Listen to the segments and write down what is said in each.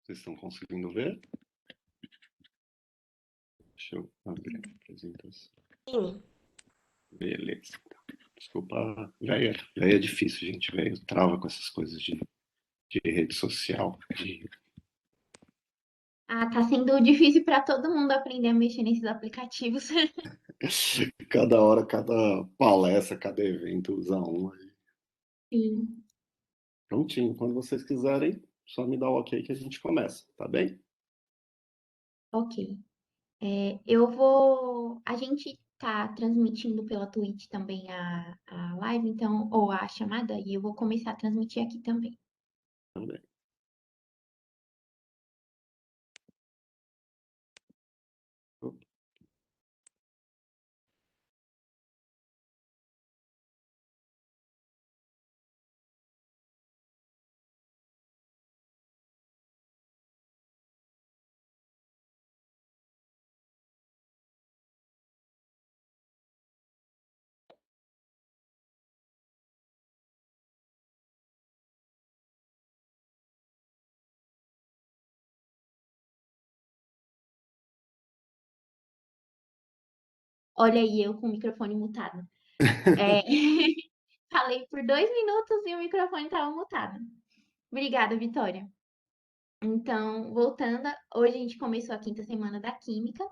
Vocês estão conseguindo ver? Deixa eu abrir a apresentação. Sim. Beleza. Desculpa, já é difícil, gente, velho. Trava com essas coisas de rede social. Ah, tá sendo difícil para todo mundo aprender a mexer nesses aplicativos. Cada hora, cada palestra, cada evento usa um. Sim, Prontinho. Quando vocês quiserem, só me dá o ok que a gente começa, tá bem? ok. Eu vou. A gente tá transmitindo pela Twitch também a live, então, ou a chamada, e eu vou começar a transmitir aqui também. Também. Olha aí, eu com o microfone mutado. É, falei por 2 minutos e o microfone estava mutado. Obrigada, Vitória. Então, voltando, hoje a gente começou a quinta semana da Química.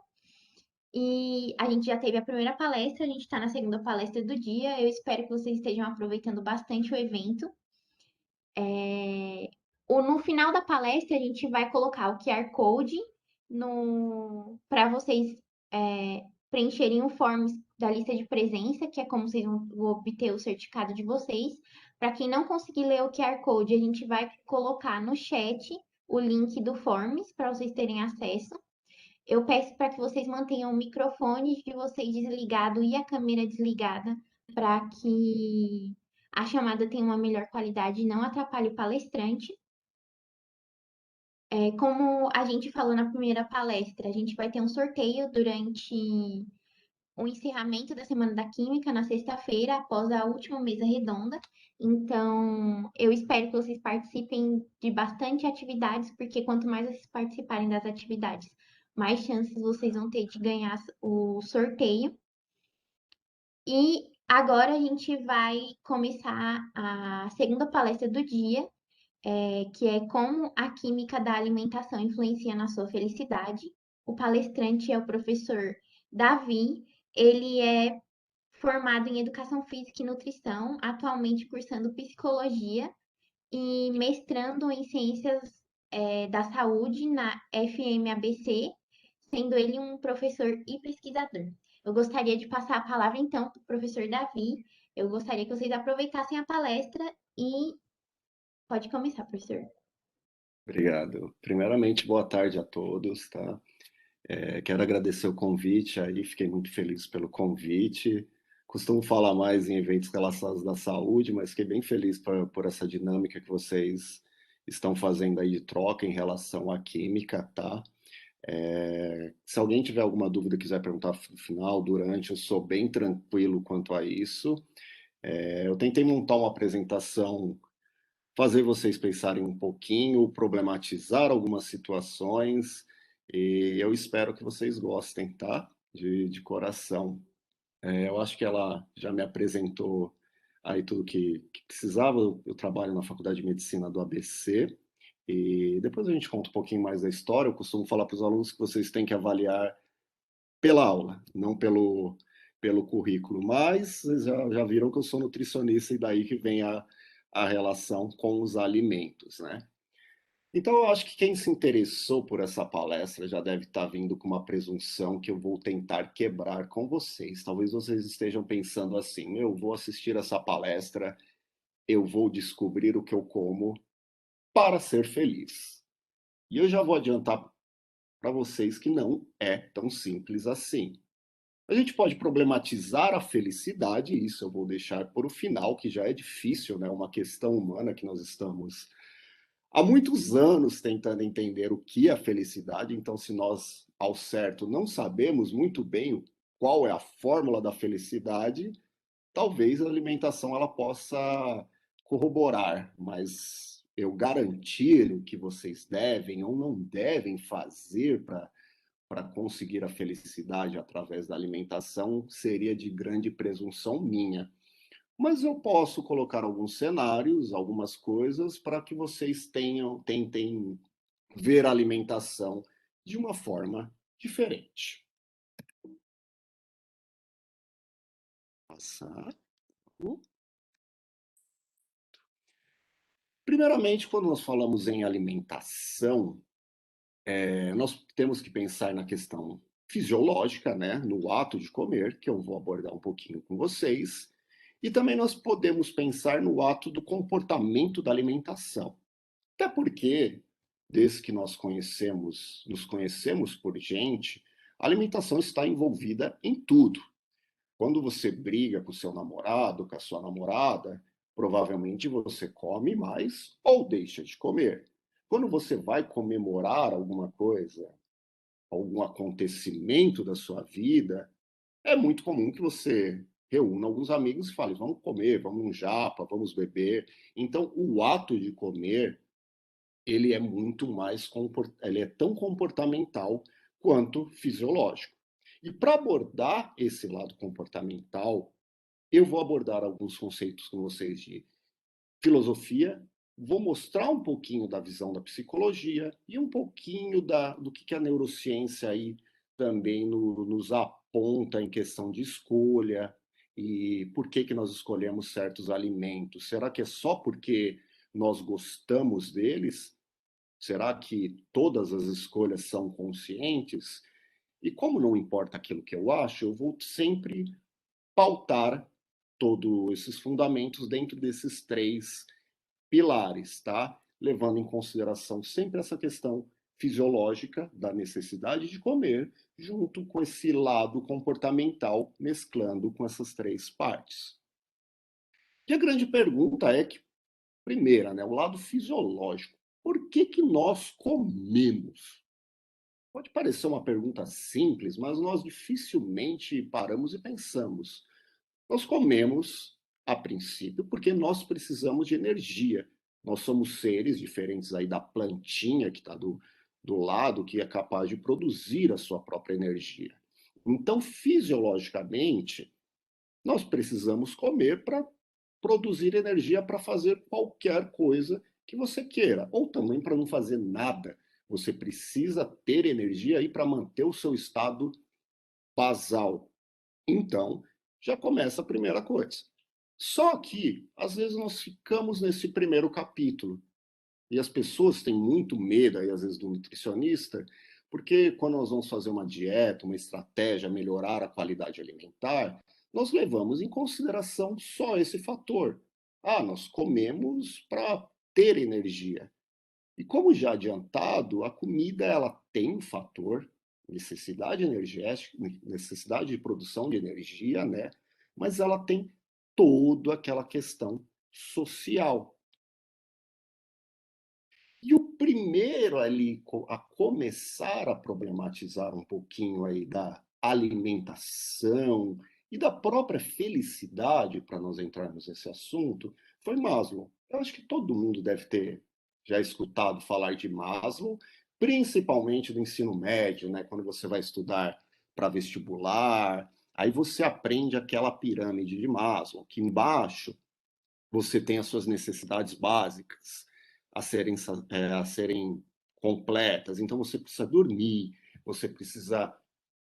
E a gente já teve a primeira palestra, a gente está na segunda palestra do dia. Eu espero que vocês estejam aproveitando bastante o evento. No final da palestra, a gente vai colocar o QR Code para vocês preencherem o forms da lista de presença, que é como vocês vão obter o certificado de vocês. Para quem não conseguir ler o QR Code, a gente vai colocar no chat o link do forms para vocês terem acesso. Eu peço para que vocês mantenham o microfone de vocês desligado e a câmera desligada para que a chamada tenha uma melhor qualidade e não atrapalhe o palestrante. Como a gente falou na primeira palestra, a gente vai ter um sorteio durante o encerramento da Semana da Química, na sexta-feira, após a última mesa redonda. Então, eu espero que vocês participem de bastante atividades, porque quanto mais vocês participarem das atividades, mais chances vocês vão ter de ganhar o sorteio. E agora a gente vai começar a segunda palestra do dia, que é como a química da alimentação influencia na sua felicidade. O palestrante é o professor Davi. Ele é formado em Educação Física e Nutrição, atualmente cursando Psicologia e mestrando em Ciências da Saúde na FMABC, sendo ele um professor e pesquisador. Eu gostaria de passar a palavra então para o professor Davi. Eu gostaria que vocês aproveitassem a palestra e pode começar, professor. Obrigado. Primeiramente, boa tarde a todos, tá? Quero agradecer o convite aí, fiquei muito feliz pelo convite. Costumo falar mais em eventos relacionados à saúde, mas fiquei bem feliz por essa dinâmica que vocês estão fazendo aí de troca em relação à química, tá? Se alguém tiver alguma dúvida, quiser perguntar no final, durante, eu sou bem tranquilo quanto a isso. Eu tentei montar uma apresentação, fazer vocês pensarem um pouquinho, problematizar algumas situações, e eu espero que vocês gostem, tá? De coração. Eu acho que ela já me apresentou aí tudo que precisava. Eu trabalho na Faculdade de Medicina do ABC, e depois a gente conta um pouquinho mais da história. Eu costumo falar para os alunos que vocês têm que avaliar pela aula, não pelo currículo. Mas vocês já viram que eu sou nutricionista e daí que vem a relação com os alimentos, né? Então, eu acho que quem se interessou por essa palestra já deve estar vindo com uma presunção que eu vou tentar quebrar com vocês. Talvez vocês estejam pensando assim: eu vou assistir essa palestra, eu vou descobrir o que eu como para ser feliz. E eu já vou adiantar para vocês que não é tão simples assim. A gente pode problematizar a felicidade, e isso eu vou deixar por o final, que já é difícil, né? Uma questão humana que nós estamos há muitos anos tentando entender o que é a felicidade. Então, se nós, ao certo, não sabemos muito bem qual é a fórmula da felicidade, talvez a alimentação ela possa corroborar, mas eu garantir o que vocês devem ou não devem fazer para conseguir a felicidade através da alimentação seria de grande presunção minha. Mas eu posso colocar alguns cenários, algumas coisas, para que vocês tentem ver a alimentação de uma forma diferente. Passar. Primeiramente, quando nós falamos em alimentação, nós temos que pensar na questão fisiológica, né, no ato de comer, que eu vou abordar um pouquinho com vocês, e também nós podemos pensar no ato do comportamento da alimentação. Até porque, desde que nos conhecemos por gente, a alimentação está envolvida em tudo. Quando você briga com o seu namorado, com a sua namorada, provavelmente você come mais ou deixa de comer. Quando você vai comemorar alguma coisa, algum acontecimento da sua vida, é muito comum que você reúna alguns amigos e fale: vamos comer, vamos num japa, vamos beber. Então, o ato de comer, ele é muito mais ele é tão comportamental quanto fisiológico. E para abordar esse lado comportamental, eu vou abordar alguns conceitos com vocês de filosofia, vou mostrar um pouquinho da visão da psicologia e um pouquinho do que a neurociência aí também nos aponta em questão de escolha e por que nós escolhemos certos alimentos. Será que é só porque nós gostamos deles? Será que todas as escolhas são conscientes? E como não importa aquilo que eu acho, eu vou sempre pautar todos esses fundamentos dentro desses três pilares, tá? Levando em consideração sempre essa questão fisiológica da necessidade de comer, junto com esse lado comportamental, mesclando com essas três partes. E a grande pergunta é que, primeira, né, o lado fisiológico. Por que nós comemos? Pode parecer uma pergunta simples, mas nós dificilmente paramos e pensamos. Nós comemos, a princípio, porque nós precisamos de energia. Nós somos seres diferentes aí da plantinha que está do lado, que é capaz de produzir a sua própria energia. Então, fisiologicamente, nós precisamos comer para produzir energia para fazer qualquer coisa que você queira, ou também para não fazer nada. Você precisa ter energia aí para manter o seu estado basal. Então, já começa a primeira coisa. Só que, às vezes, nós ficamos nesse primeiro capítulo. E as pessoas têm muito medo, aí, às vezes, do nutricionista, porque quando nós vamos fazer uma dieta, uma estratégia, melhorar a qualidade alimentar, nós levamos em consideração só esse fator. Ah, nós comemos para ter energia. E como já adiantado, a comida ela tem um fator necessidade energética, necessidade de produção de energia, né? Mas ela tem toda aquela questão social. E o primeiro ali a começar a problematizar um pouquinho aí da alimentação e da própria felicidade, para nós entrarmos nesse assunto, foi Maslow. Eu acho que todo mundo deve ter já escutado falar de Maslow, principalmente do ensino médio, né? Quando você vai estudar para vestibular, aí você aprende aquela pirâmide de Maslow, que embaixo você tem as suas necessidades básicas a serem completas. Então, você precisa dormir, você precisa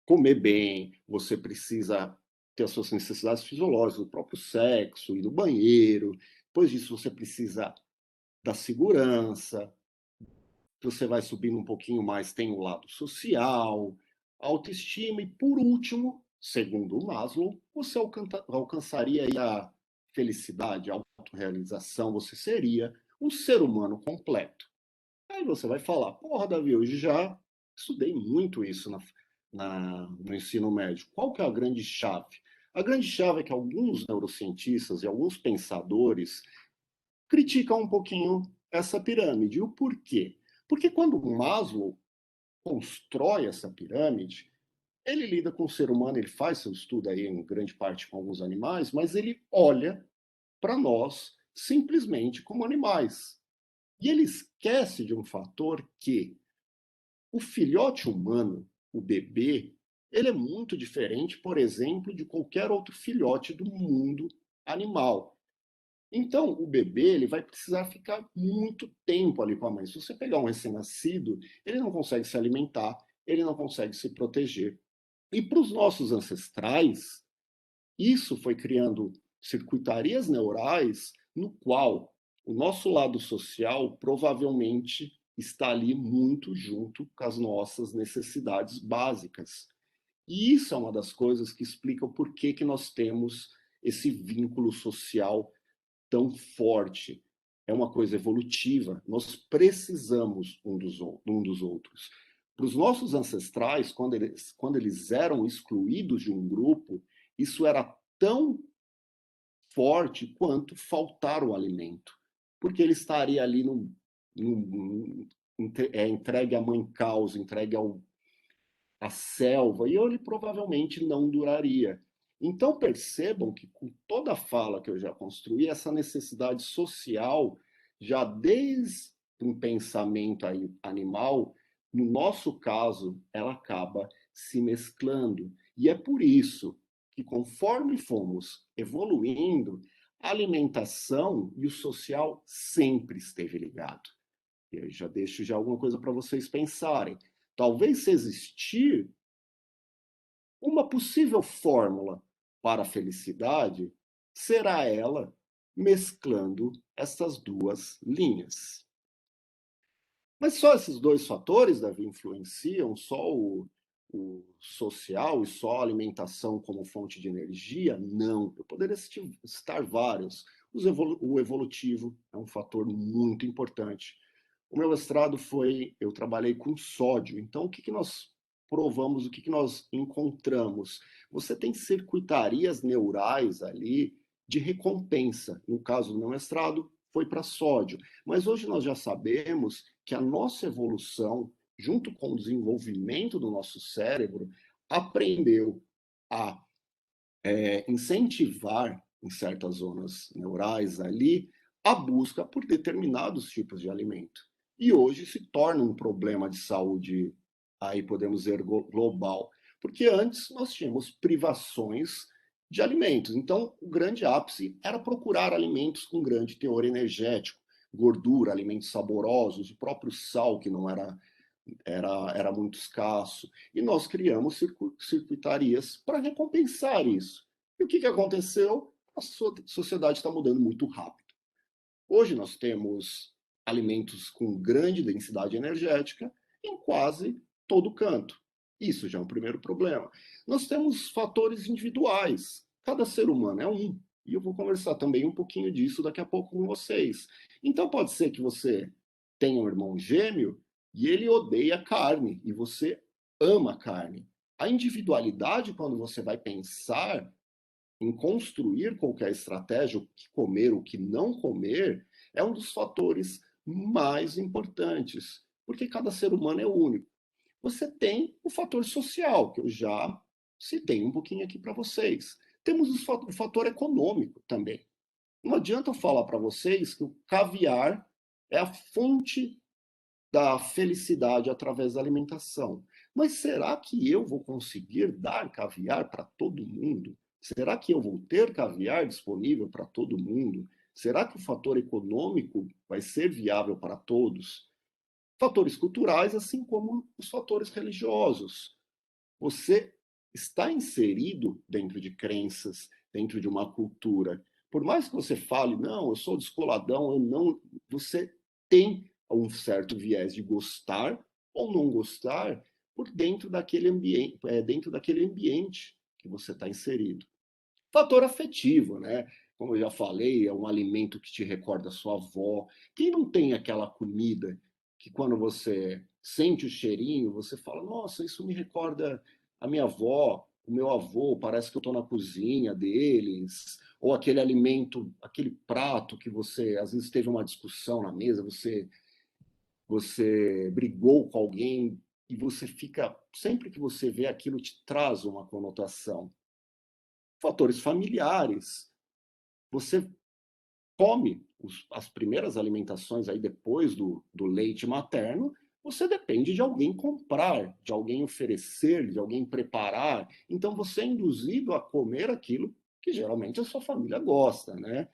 comer bem, você precisa ter as suas necessidades fisiológicas, do próprio sexo e do banheiro. Depois disso, você precisa da segurança. Você vai subindo um pouquinho mais, tem o lado social, autoestima e, por último, segundo o Maslow, você alcançaria aí a felicidade, a autorrealização, você seria um ser humano completo. Aí você vai falar, porra, Davi, eu já estudei muito isso no ensino médio. Qual que é a grande chave? A grande chave é que alguns neurocientistas e alguns pensadores criticam um pouquinho essa pirâmide. E o porquê? Porque quando o Maslow constrói essa pirâmide, ele lida com o ser humano, ele faz seu estudo aí em grande parte com alguns animais, mas ele olha para nós simplesmente como animais. E ele esquece de um fator que o filhote humano, o bebê, ele é muito diferente, por exemplo, de qualquer outro filhote do mundo animal. Então, o bebê ele vai precisar ficar muito tempo ali com a mãe. Se você pegar um recém-nascido, ele não consegue se alimentar, ele não consegue se proteger. E para os nossos ancestrais, isso foi criando circuitarias neurais no qual o nosso lado social provavelmente está ali muito junto com as nossas necessidades básicas. E isso é uma das coisas que explica o porquê que nós temos esse vínculo social tão forte. É uma coisa evolutiva. Nós precisamos um dos outros. Para os nossos ancestrais, quando eles eram excluídos de um grupo, isso era tão forte quanto faltar o alimento, porque ele estaria ali entregue à mãe causa, entregue à selva, e ele provavelmente não duraria. Então percebam que com toda a fala que eu já construí, essa necessidade social, já desde um pensamento aí animal, no nosso caso, ela acaba se mesclando. E é por isso que, conforme fomos evoluindo, a alimentação e o social sempre esteve ligado. E eu já deixo já alguma coisa para vocês pensarem. Talvez se existir uma possível fórmula para a felicidade, será ela mesclando essas duas linhas. Mas só esses dois fatores, Davi, influenciam só o social e só a alimentação como fonte de energia? Não, eu poderia citar vários. O evolutivo é um fator muito importante. O meu mestrado eu trabalhei com sódio, então o que, que nós provamos, o que, que nós encontramos? Você tem circuitarias neurais ali de recompensa. No caso do meu mestrado, foi para sódio. Mas hoje nós já sabemos que a nossa evolução, junto com o desenvolvimento do nosso cérebro, aprendeu a incentivar em certas zonas neurais ali a busca por determinados tipos de alimento. E hoje se torna um problema de saúde, aí podemos dizer, global, porque antes nós tínhamos privações de alimentos. Então, o grande ápice era procurar alimentos com grande teor energético, gordura, alimentos saborosos, o próprio sal, que não era muito escasso. E nós criamos circuitarias para recompensar isso. E o que, que aconteceu? A sociedade está mudando muito rápido. Hoje nós temos alimentos com grande densidade energética em quase todo canto. Isso já é um primeiro problema. Nós temos fatores individuais. Cada ser humano é um. E eu vou conversar também um pouquinho disso daqui a pouco com vocês. Então pode ser que você tenha um irmão gêmeo e ele odeia carne e você ama carne. A individualidade, quando você vai pensar em construir qualquer estratégia, o que comer, o que não comer, é um dos fatores mais importantes, porque cada ser humano é único. Você tem o fator social, que eu já citei um pouquinho aqui para vocês. Temos o fator econômico também. Não adianta eu falar para vocês que o caviar é a fonte da felicidade através da alimentação. Mas será que eu vou conseguir dar caviar para todo mundo? Será que eu vou ter caviar disponível para todo mundo? Será que o fator econômico vai ser viável para todos? Fatores culturais, assim como os fatores religiosos. Você está inserido dentro de crenças, dentro de uma cultura. Por mais que você fale, não, eu sou descoladão, eu não. Você tem um certo viés de gostar ou não gostar por dentro daquele ambiente que você está inserido. Fator afetivo, né? Como eu já falei, é um alimento que te recorda a sua avó. Quem não tem aquela comida que quando você sente o cheirinho, você fala, nossa, isso me recorda a minha avó, o meu avô, parece que eu estou na cozinha deles. Ou aquele alimento, aquele prato que você, às vezes teve uma discussão na mesa, você brigou com alguém e você fica, sempre que você vê aquilo, te traz uma conotação. Fatores familiares. Você come as primeiras alimentações aí depois do leite materno, você depende de alguém comprar, de alguém oferecer, de alguém preparar. Então você é induzido a comer aquilo que geralmente a sua família gosta, né?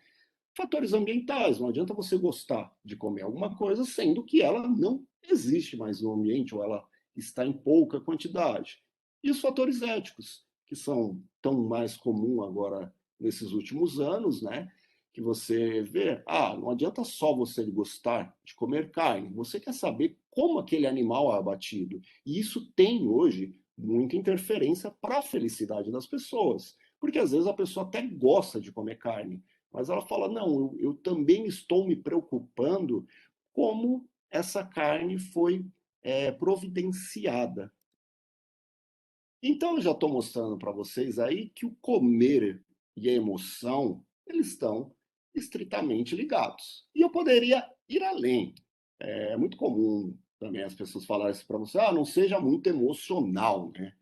Fatores ambientais, não adianta você gostar de comer alguma coisa sendo que ela não existe mais no ambiente ou ela está em pouca quantidade. E os fatores éticos, que são tão mais comum agora nesses últimos anos, né? Que você vê, não adianta só você gostar de comer carne, você quer saber como aquele animal é abatido. E isso tem hoje muita interferência para a felicidade das pessoas, porque às vezes a pessoa até gosta de comer carne, mas ela fala: não, eu também estou me preocupando como essa carne foi providenciada. Então, eu já estou mostrando para vocês aí que o comer e a emoção, eles estão estritamente ligados. E eu poderia ir além. É muito comum também as pessoas falarem isso para você: não seja muito emocional, né?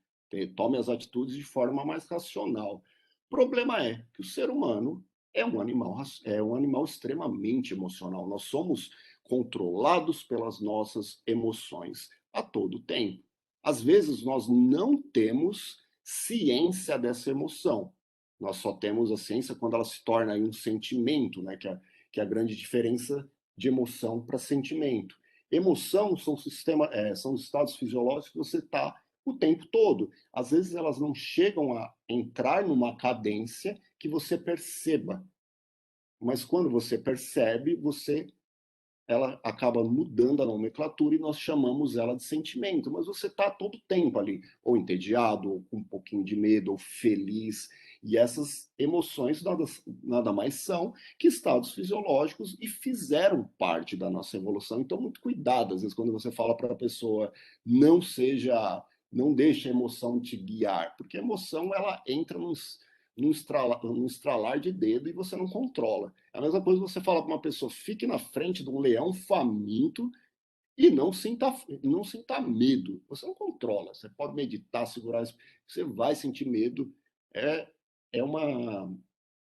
Tome as atitudes de forma mais racional. O problema é que o ser humano é um animal extremamente emocional. Nós somos controlados pelas nossas emoções a todo tempo. Às vezes nós não temos ciência dessa emoção. Nós só temos a ciência quando ela se torna aí um sentimento, né? Que é a grande diferença de emoção para sentimento. Emoção são estados fisiológicos que você está o tempo todo. Às vezes elas não chegam a entrar numa cadência que você perceba, mas quando você percebe, ela acaba mudando a nomenclatura e nós chamamos ela de sentimento, mas você está todo tempo ali, ou entediado, ou com um pouquinho de medo, ou feliz, e essas emoções nada mais são que estados fisiológicos e fizeram parte da nossa evolução. Então, muito cuidado, às vezes, quando você fala para a pessoa, não deixe a emoção te guiar, porque a emoção, ela entra num estralar de dedo e você não controla. É a mesma coisa que você fala para uma pessoa: fique na frente de um leão faminto e não sinta medo. Você não controla. Você pode meditar, segurar, você vai sentir medo. É, é uma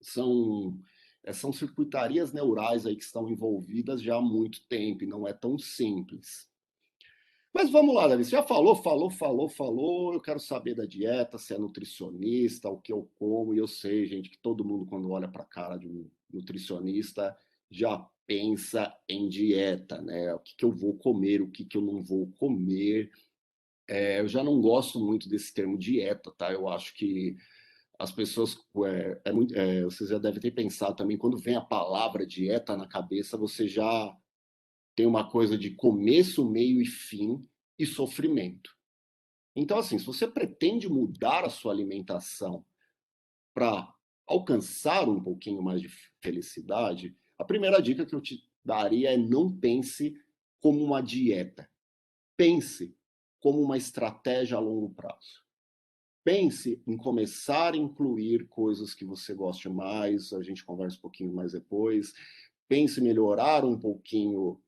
são são circuitarias neurais aí que estão envolvidas já há muito tempo e não é tão simples. Mas vamos lá, Davi. Você já falou. Eu quero saber da dieta, se é nutricionista, o que eu como. E eu sei, gente, que todo mundo, quando olha para a cara de um nutricionista, já pensa em dieta, né? O que que eu vou comer, o que que eu não vou comer. Eu já não gosto muito desse termo dieta, tá? Eu acho que as pessoas. Vocês já devem ter pensado também, quando vem a palavra dieta na cabeça, você já tem uma coisa de começo, meio e fim e sofrimento. Então, assim, se você pretende mudar a sua alimentação para alcançar um pouquinho mais de felicidade, a primeira dica que eu te daria é: não pense como uma dieta. Pense como uma estratégia a longo prazo. Pense em começar a incluir coisas que você goste mais, a gente conversa um pouquinho mais depois. Pense em melhorar um pouquinho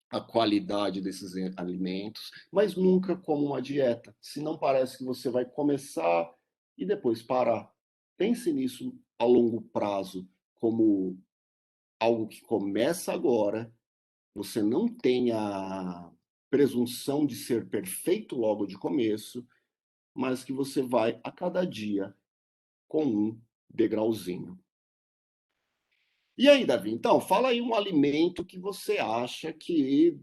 a qualidade desses alimentos, mas nunca como uma dieta. Senão parece que você vai começar e depois parar. Pense nisso a longo prazo, como algo que começa agora. Você não tem a presunção de ser perfeito logo de começo, mas que você vai a cada dia com um degrauzinho. E aí, Davi, então, fala aí um alimento que você acha que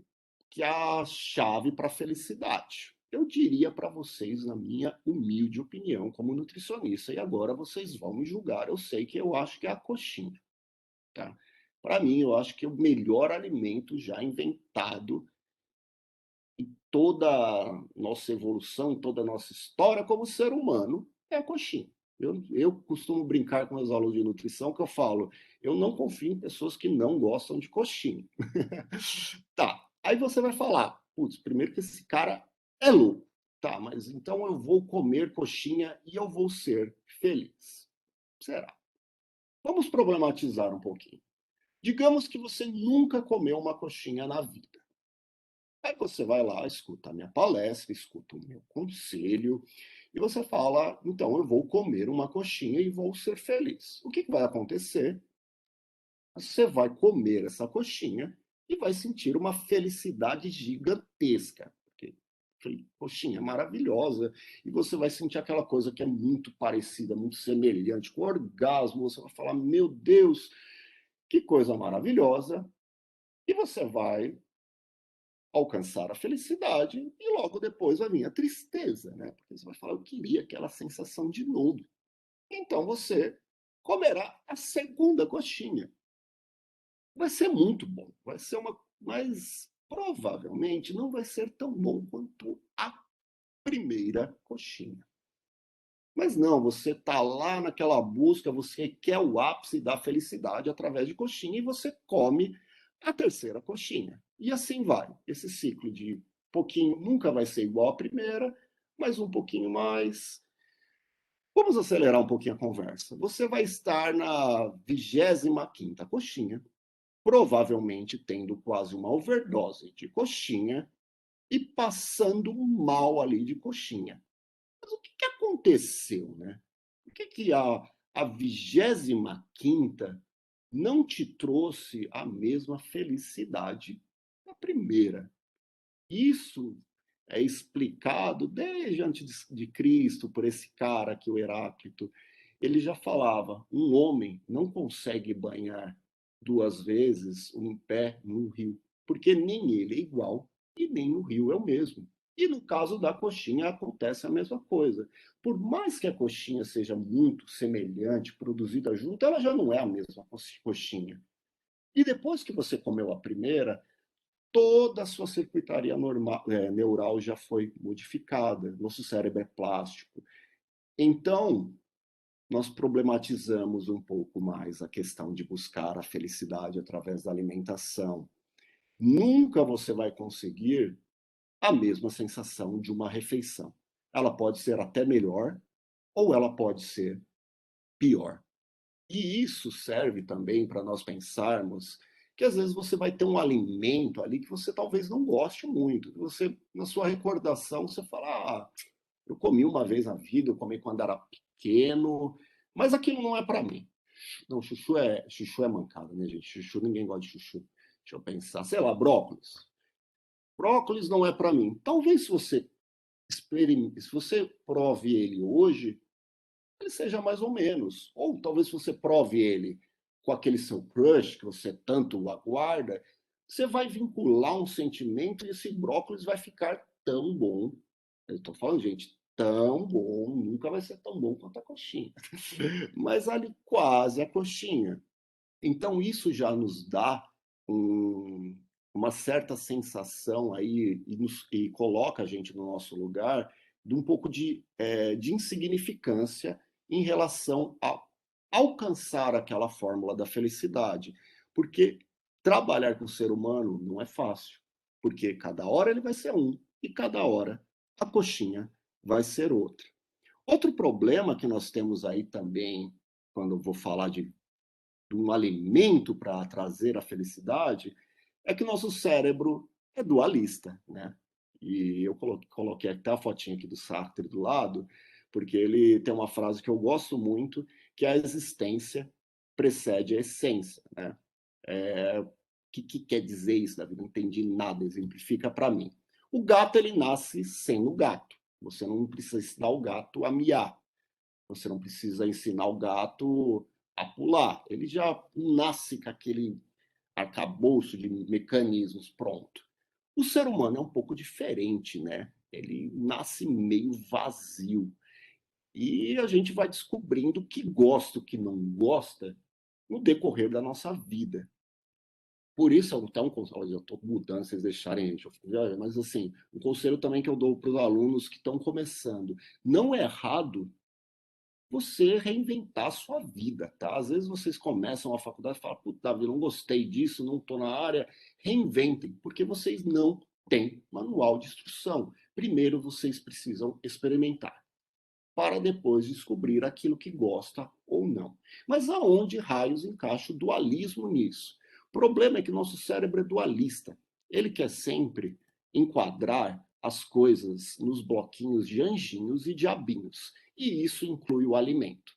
é a chave para a felicidade. Eu diria para vocês, na minha humilde opinião, como nutricionista, e agora vocês vão me julgar. Eu sei que eu acho que é a coxinha, tá? Para mim, eu acho que é o melhor alimento já inventado em toda a nossa evolução, em toda a nossa história como ser humano, é a coxinha. Eu costumo brincar com meus alunos de nutrição que eu falo: eu não confio em pessoas que não gostam de coxinha. Tá, aí você vai falar: putz, primeiro que esse cara é louco. Tá, mas então eu vou comer coxinha e eu vou ser feliz. Será? Vamos problematizar um pouquinho. Digamos que você nunca comeu uma coxinha na vida. Aí você vai lá, escuta a minha palestra, escuta o meu conselho, e você fala: então eu vou comer uma coxinha e vou ser feliz. O que vai acontecer? Você vai comer essa coxinha e vai sentir uma felicidade gigantesca. Porque coxinha é maravilhosa. E você vai sentir aquela coisa que é muito parecida, muito semelhante com orgasmo. Você vai falar, meu Deus, que coisa maravilhosa. E você vai alcançar a felicidade e logo depois vai vir a tristeza, né? Porque você vai falar, eu queria aquela sensação de novo. Então você comerá a segunda coxinha. Vai ser muito bom, vai ser uma, mas provavelmente não vai ser tão bom quanto a primeira coxinha. Mas não, você está lá naquela busca, você quer o ápice da felicidade através de coxinha e você come a terceira coxinha. E assim vai. Esse ciclo de pouquinho nunca vai ser igual à primeira, mas um pouquinho mais. Vamos acelerar um pouquinho a conversa. Você vai estar na 25ª coxinha, provavelmente tendo quase uma overdose de coxinha e passando mal ali de coxinha. Mas o que aconteceu, né? Por que a 25ª não te trouxe a mesma felicidade da primeira? Isso é explicado desde antes de Cristo por esse cara aqui, o Heráclito. Ele já falava: um homem não consegue banhar duas vezes um pé num rio, porque nem ele é igual e nem o rio é o mesmo. E no caso da coxinha acontece a mesma coisa. Por mais que a coxinha seja muito semelhante, produzida junto, ela já não é a mesma coxinha. E depois que você comeu a primeira, toda a sua circuitaria normal, neural já foi modificada. Nosso cérebro é plástico. Então, nós problematizamos um pouco mais a questão de buscar a felicidade através da alimentação. Nunca você vai conseguir a mesma sensação de uma refeição. Ela pode ser até melhor ou ela pode ser pior. E isso serve também para nós pensarmos que às vezes você vai ter um alimento ali que você talvez não goste muito. Você, na sua recordação, você fala, ah, eu comi uma vez na vida, eu comi quando era pequeno, mas aquilo não é para mim. Não, chuchu é mancada, né, gente? Chuchu, ninguém gosta de chuchu. Deixa eu pensar, sei lá, brócolis. Brócolis não é para mim. Talvez se você se você prove ele hoje, ele seja mais ou menos. Ou talvez você prove ele com aquele seu crush que você tanto aguarda, você vai vincular um sentimento e esse brócolis vai ficar tão bom. Eu estou falando, gente, tão bom, nunca vai ser tão bom quanto a coxinha. Mas ali quase a coxinha. Então isso já nos dá uma certa sensação aí e coloca a gente no nosso lugar de um pouco de insignificância em relação a alcançar aquela fórmula da felicidade. Porque trabalhar com o ser humano não é fácil, porque cada hora ele vai ser um e cada hora a coxinha vai ser outra. Outro problema que nós temos aí também, quando eu vou falar de um alimento para trazer a felicidade, é que nosso cérebro é dualista, né? E eu coloquei até a fotinha aqui do Sartre do lado, porque ele tem uma frase que eu gosto muito, que é a existência precede a essência, né? O que quer dizer isso, Davi? Não entendi nada, exemplifica para mim. O gato, ele nasce sendo gato. Você não precisa ensinar o gato a miar. Você não precisa ensinar o gato a pular. Ele já nasce com aquele arcabouço de mecanismos pronto. O ser humano é um pouco diferente, né? Ele nasce meio vazio. E a gente vai descobrindo o que gosta, o que não gosta, no decorrer da nossa vida. Por isso, então, eu estou mudando, vocês deixarem, mas assim, um conselho também que eu dou para os alunos que estão começando. Não é errado você reinventar a sua vida, tá? Às vezes vocês começam a faculdade e falam, puta, Davi, não gostei disso, não estou na área. Reinventem, porque vocês não têm manual de instrução. Primeiro vocês precisam experimentar, para depois descobrir aquilo que gosta ou não. Mas aonde raios encaixa o dualismo nisso? O problema é que nosso cérebro é dualista. Ele quer sempre enquadrar as coisas nos bloquinhos de anjinhos e diabinhos. E isso inclui o alimento.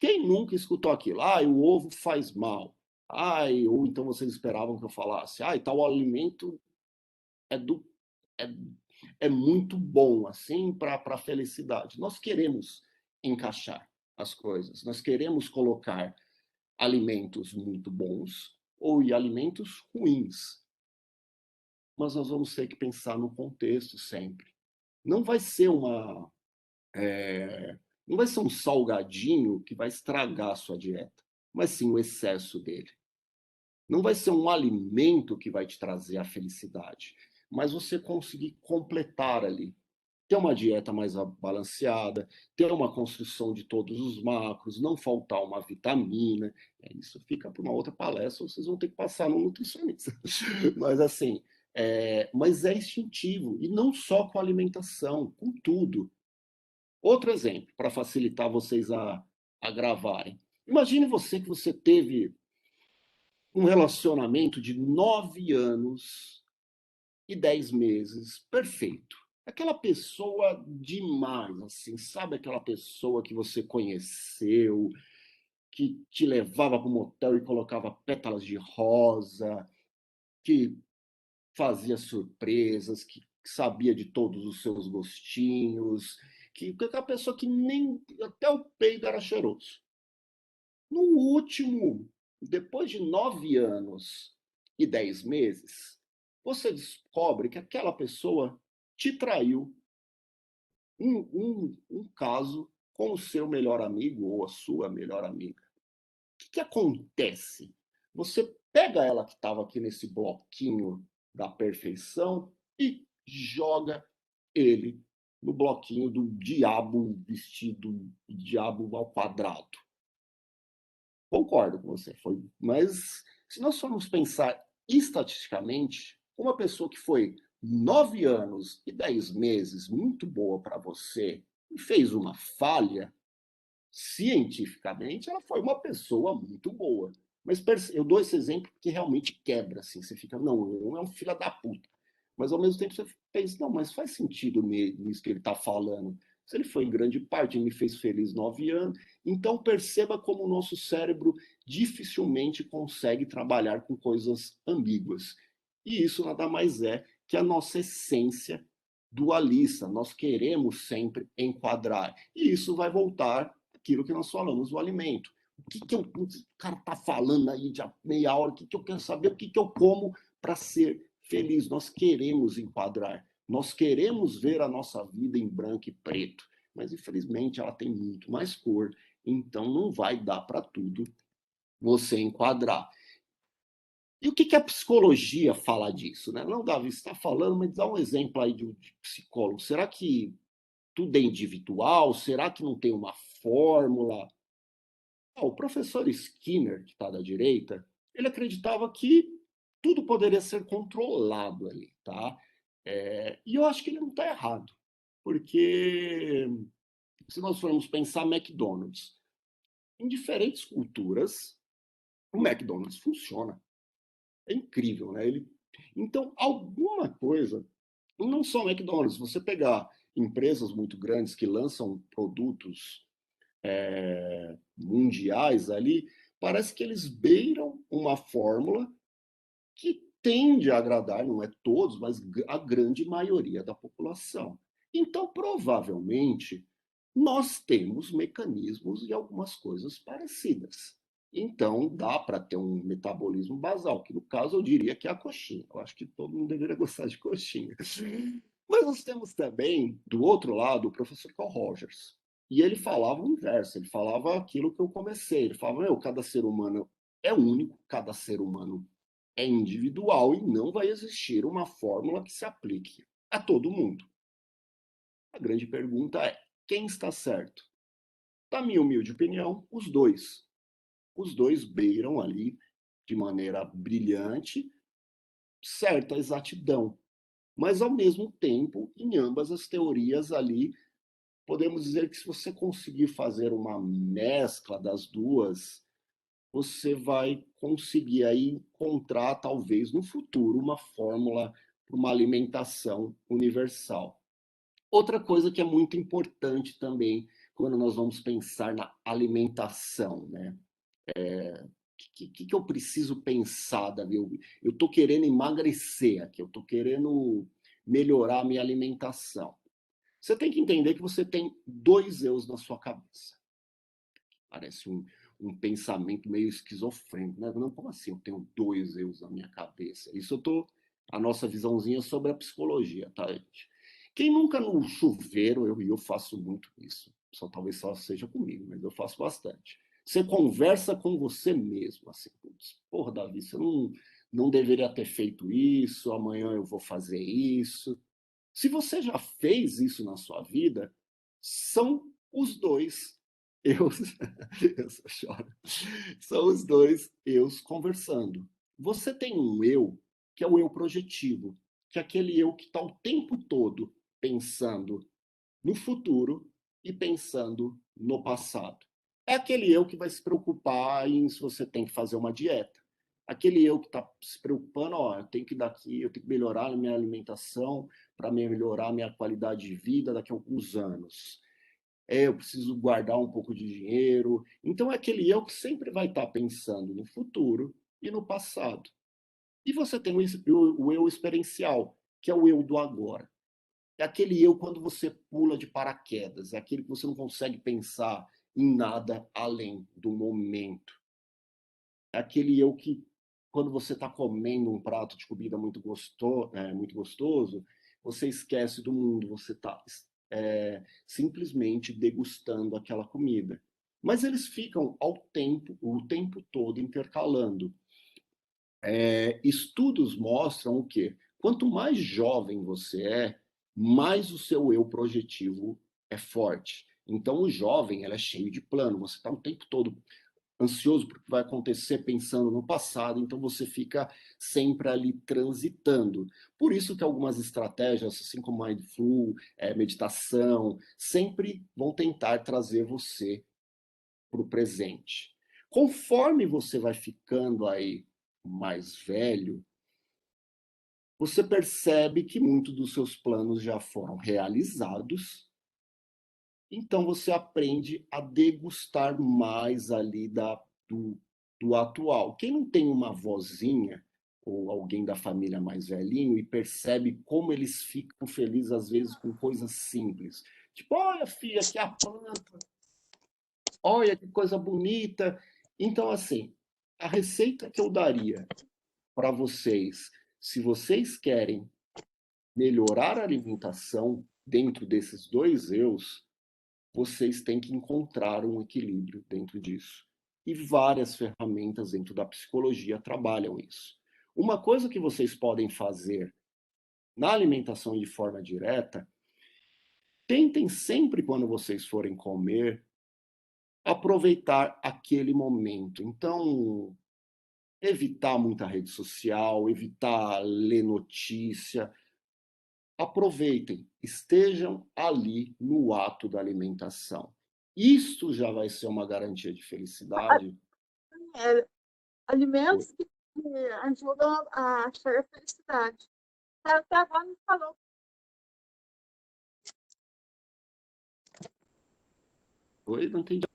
Quem nunca escutou aquilo? Ai, o ovo faz mal. Ai, ou então vocês esperavam que eu falasse, ai, tal alimento é, do, é, é muito bom, assim, para a felicidade. Nós queremos encaixar as coisas, nós queremos colocar alimentos muito bons ou alimentos ruins, mas nós vamos ter que pensar no contexto sempre. Não vai ser não vai ser um salgadinho que vai estragar a sua dieta, mas sim o excesso dele. Não vai ser um alimento que vai te trazer a felicidade, mas você conseguir completar ali. Ter uma dieta mais balanceada, ter uma construção de todos os macros, não faltar uma vitamina. Isso fica para uma outra palestra, vocês vão ter que passar no nutricionista. Mas assim, mas é instintivo, e não só com a alimentação, com tudo. Outro exemplo, para facilitar vocês a gravarem. Imagine você que você teve um relacionamento de 9 anos e 10 meses, perfeito. Aquela pessoa demais, assim, sabe aquela pessoa que você conheceu, que te levava para o motel e colocava pétalas de rosa, que fazia surpresas, que sabia de todos os seus gostinhos, que aquela pessoa que nem até o peido era cheiroso. No último, depois de 9 anos e 10 meses, você descobre que aquela pessoa te traiu um caso com o seu melhor amigo ou a sua melhor amiga. O que acontece? Você pega ela que estava aqui nesse bloquinho da perfeição e joga ele no bloquinho do diabo vestido, diabo ao quadrado. Concordo com você, mas se nós formos pensar estatisticamente, uma pessoa que foi 9 anos e 10 meses muito boa para você e fez uma falha, cientificamente, ela foi uma pessoa muito boa. Mas eu dou esse exemplo porque realmente quebra, assim, você fica, não é um filho da puta. Mas ao mesmo tempo você pensa, não, mas faz sentido nisso que ele está falando. Se ele foi em grande parte, ele me fez feliz 9 anos. Então perceba como o nosso cérebro dificilmente consegue trabalhar com coisas ambíguas. E isso nada mais é que a nossa essência dualista. Nós queremos sempre enquadrar. E isso vai voltar aquilo que nós falamos do alimento. O cara está falando aí de meia hora, o que eu quero saber, o que eu como para ser feliz. Nós queremos enquadrar, nós queremos ver a nossa vida em branco e preto, mas infelizmente ela tem muito mais cor, então não vai dar para tudo você enquadrar. E o que a psicologia fala disso? Né? Não, Davi, você está falando, mas dá um exemplo aí de psicólogo. Será que tudo é individual? Será que não tem uma fórmula? O professor Skinner, que está da direita, ele acreditava que tudo poderia ser controlado ali, tá? E eu acho que ele não está errado, porque se nós formos pensar McDonald's, em diferentes culturas, o McDonald's funciona. É incrível, né? Então, alguma coisa, não só o McDonald's, você pegar empresas muito grandes que lançam produtos mundiais ali, parece que eles beiram uma fórmula que tende a agradar, não é todos, mas a grande maioria da população. Então, provavelmente, nós temos mecanismos e algumas coisas parecidas. Então, dá para ter um metabolismo basal, que no caso eu diria que é a coxinha. Eu acho que todo mundo deveria gostar de coxinha. Mas nós temos também, do outro lado, o professor Carl Rogers. E ele falava o inverso, ele falava aquilo que eu comecei. Ele falava, meu, cada ser humano é único, cada ser humano é individual e não vai existir uma fórmula que se aplique a todo mundo. A grande pergunta é, quem está certo? Na minha humilde opinião, os dois. Os dois beiram ali, de maneira brilhante, certa exatidão. Mas, ao mesmo tempo, em ambas as teorias ali, podemos dizer que se você conseguir fazer uma mescla das duas, você vai conseguir aí encontrar, talvez, no futuro, uma fórmula para uma alimentação universal. Outra coisa que é muito importante também quando nós vamos pensar na alimentação, né? Que eu preciso pensar, Davi? Eu estou querendo emagrecer aqui, eu estou querendo melhorar a minha alimentação. Você tem que entender que você tem dois eus na sua cabeça. Parece um pensamento meio esquizofrênico, né? Não, como assim? Eu tenho dois eus na minha cabeça. Isso eu tô a nossa visãozinha sobre a psicologia, tá, gente? Quem nunca no chuveiro, eu faço muito isso. Só talvez só seja comigo, mas eu faço bastante. Você conversa com você mesmo, assim, putz, porra, Davi, você não deveria ter feito isso, amanhã eu vou fazer isso. Se você já fez isso na sua vida, são os dois eus, eu só choro, são os dois eus conversando. Você tem um eu, que é o eu projetivo, que é aquele eu que está o tempo todo pensando no futuro e pensando no passado. É aquele eu que vai se preocupar em se você tem que fazer uma dieta. Aquele eu que está se preocupando, ó, eu tenho que ir daqui, eu tenho que melhorar a minha alimentação para melhorar a minha qualidade de vida daqui a alguns anos. Eu preciso guardar um pouco de dinheiro. Então é aquele eu que sempre vai estar pensando no futuro e no passado. E você tem o eu experiencial, que é o eu do agora. É aquele eu quando você pula de paraquedas, é aquele que você não consegue pensar em nada além do momento. É aquele eu que, quando você está comendo um prato de comida muito gostoso, você esquece do mundo, você está simplesmente degustando aquela comida. Mas eles ficam o tempo todo intercalando. Estudos mostram o quê? Quanto mais jovem você é, mais o seu eu projetivo é forte. Então, o jovem ela é cheio de plano, você está o tempo todo ansioso porque vai acontecer pensando no passado, então você fica sempre ali transitando. Por isso que algumas estratégias, assim como mindful, meditação, sempre vão tentar trazer você para o presente. Conforme você vai ficando aí mais velho, você percebe que muitos dos seus planos já foram realizados, então você aprende a degustar mais ali do atual. Quem não tem uma vozinha ou alguém da família mais velhinho e percebe como eles ficam felizes às vezes com coisas simples. Tipo, olha, filha, aqui a planta, olha que coisa bonita. Então, assim, a receita que eu daria para vocês, se vocês querem melhorar a alimentação dentro desses dois eus, vocês têm que encontrar um equilíbrio dentro disso. E várias ferramentas dentro da psicologia trabalham isso. Uma coisa que vocês podem fazer na alimentação de forma direta, tentem sempre quando vocês forem comer, aproveitar aquele momento. Então, evitar muita rede social, evitar ler notícia, aproveitem, estejam ali no ato da alimentação. Isso já vai ser uma garantia de felicidade. É, alimentos que ajudam a achar a felicidade. Até agora me falou. Oi, não entendi.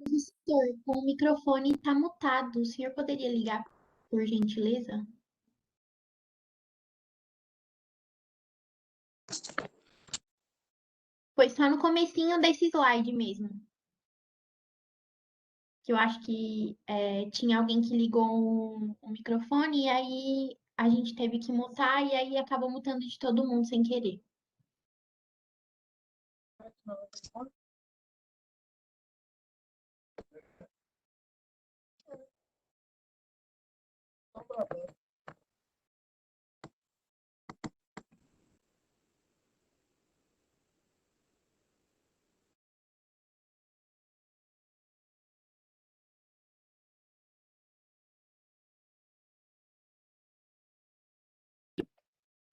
Professor, o microfone está mutado. O senhor poderia ligar, por gentileza? Foi só no comecinho desse slide mesmo. Que eu acho que tinha alguém que ligou o microfone e aí a gente teve que mutar e aí acabou mutando de todo mundo sem querer.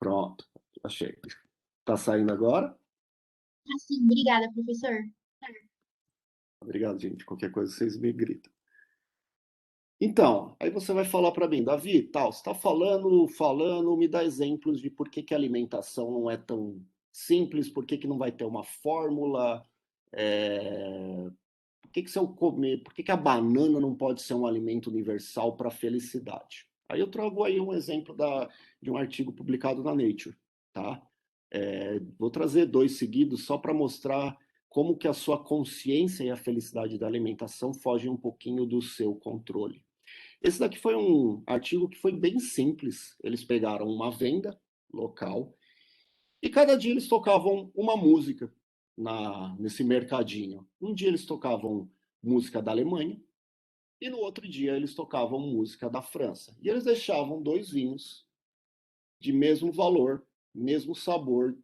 Pronto, achei. Tá saindo agora? Assim, obrigada, professor. Obrigado, gente. Qualquer coisa vocês me gritam. Então, aí você vai falar para mim, Davi, tal, você está falando, me dá exemplos de por que que a alimentação não é tão simples, por que que não vai ter uma fórmula, por que que se eu comer, por que que a banana não pode ser um alimento universal para a felicidade? Aí eu trago aí um exemplo de um artigo publicado na Nature, tá? Vou trazer 2 seguidos só para mostrar como que a sua consciência e a felicidade da alimentação fogem um pouquinho do seu controle. Esse daqui foi um artigo que foi bem simples. Eles pegaram uma venda local e cada dia eles tocavam uma música nesse mercadinho. Um dia eles tocavam música da Alemanha e no outro dia eles tocavam música da França. E eles deixavam 2 vinhos de mesmo valor, mesmo sabor,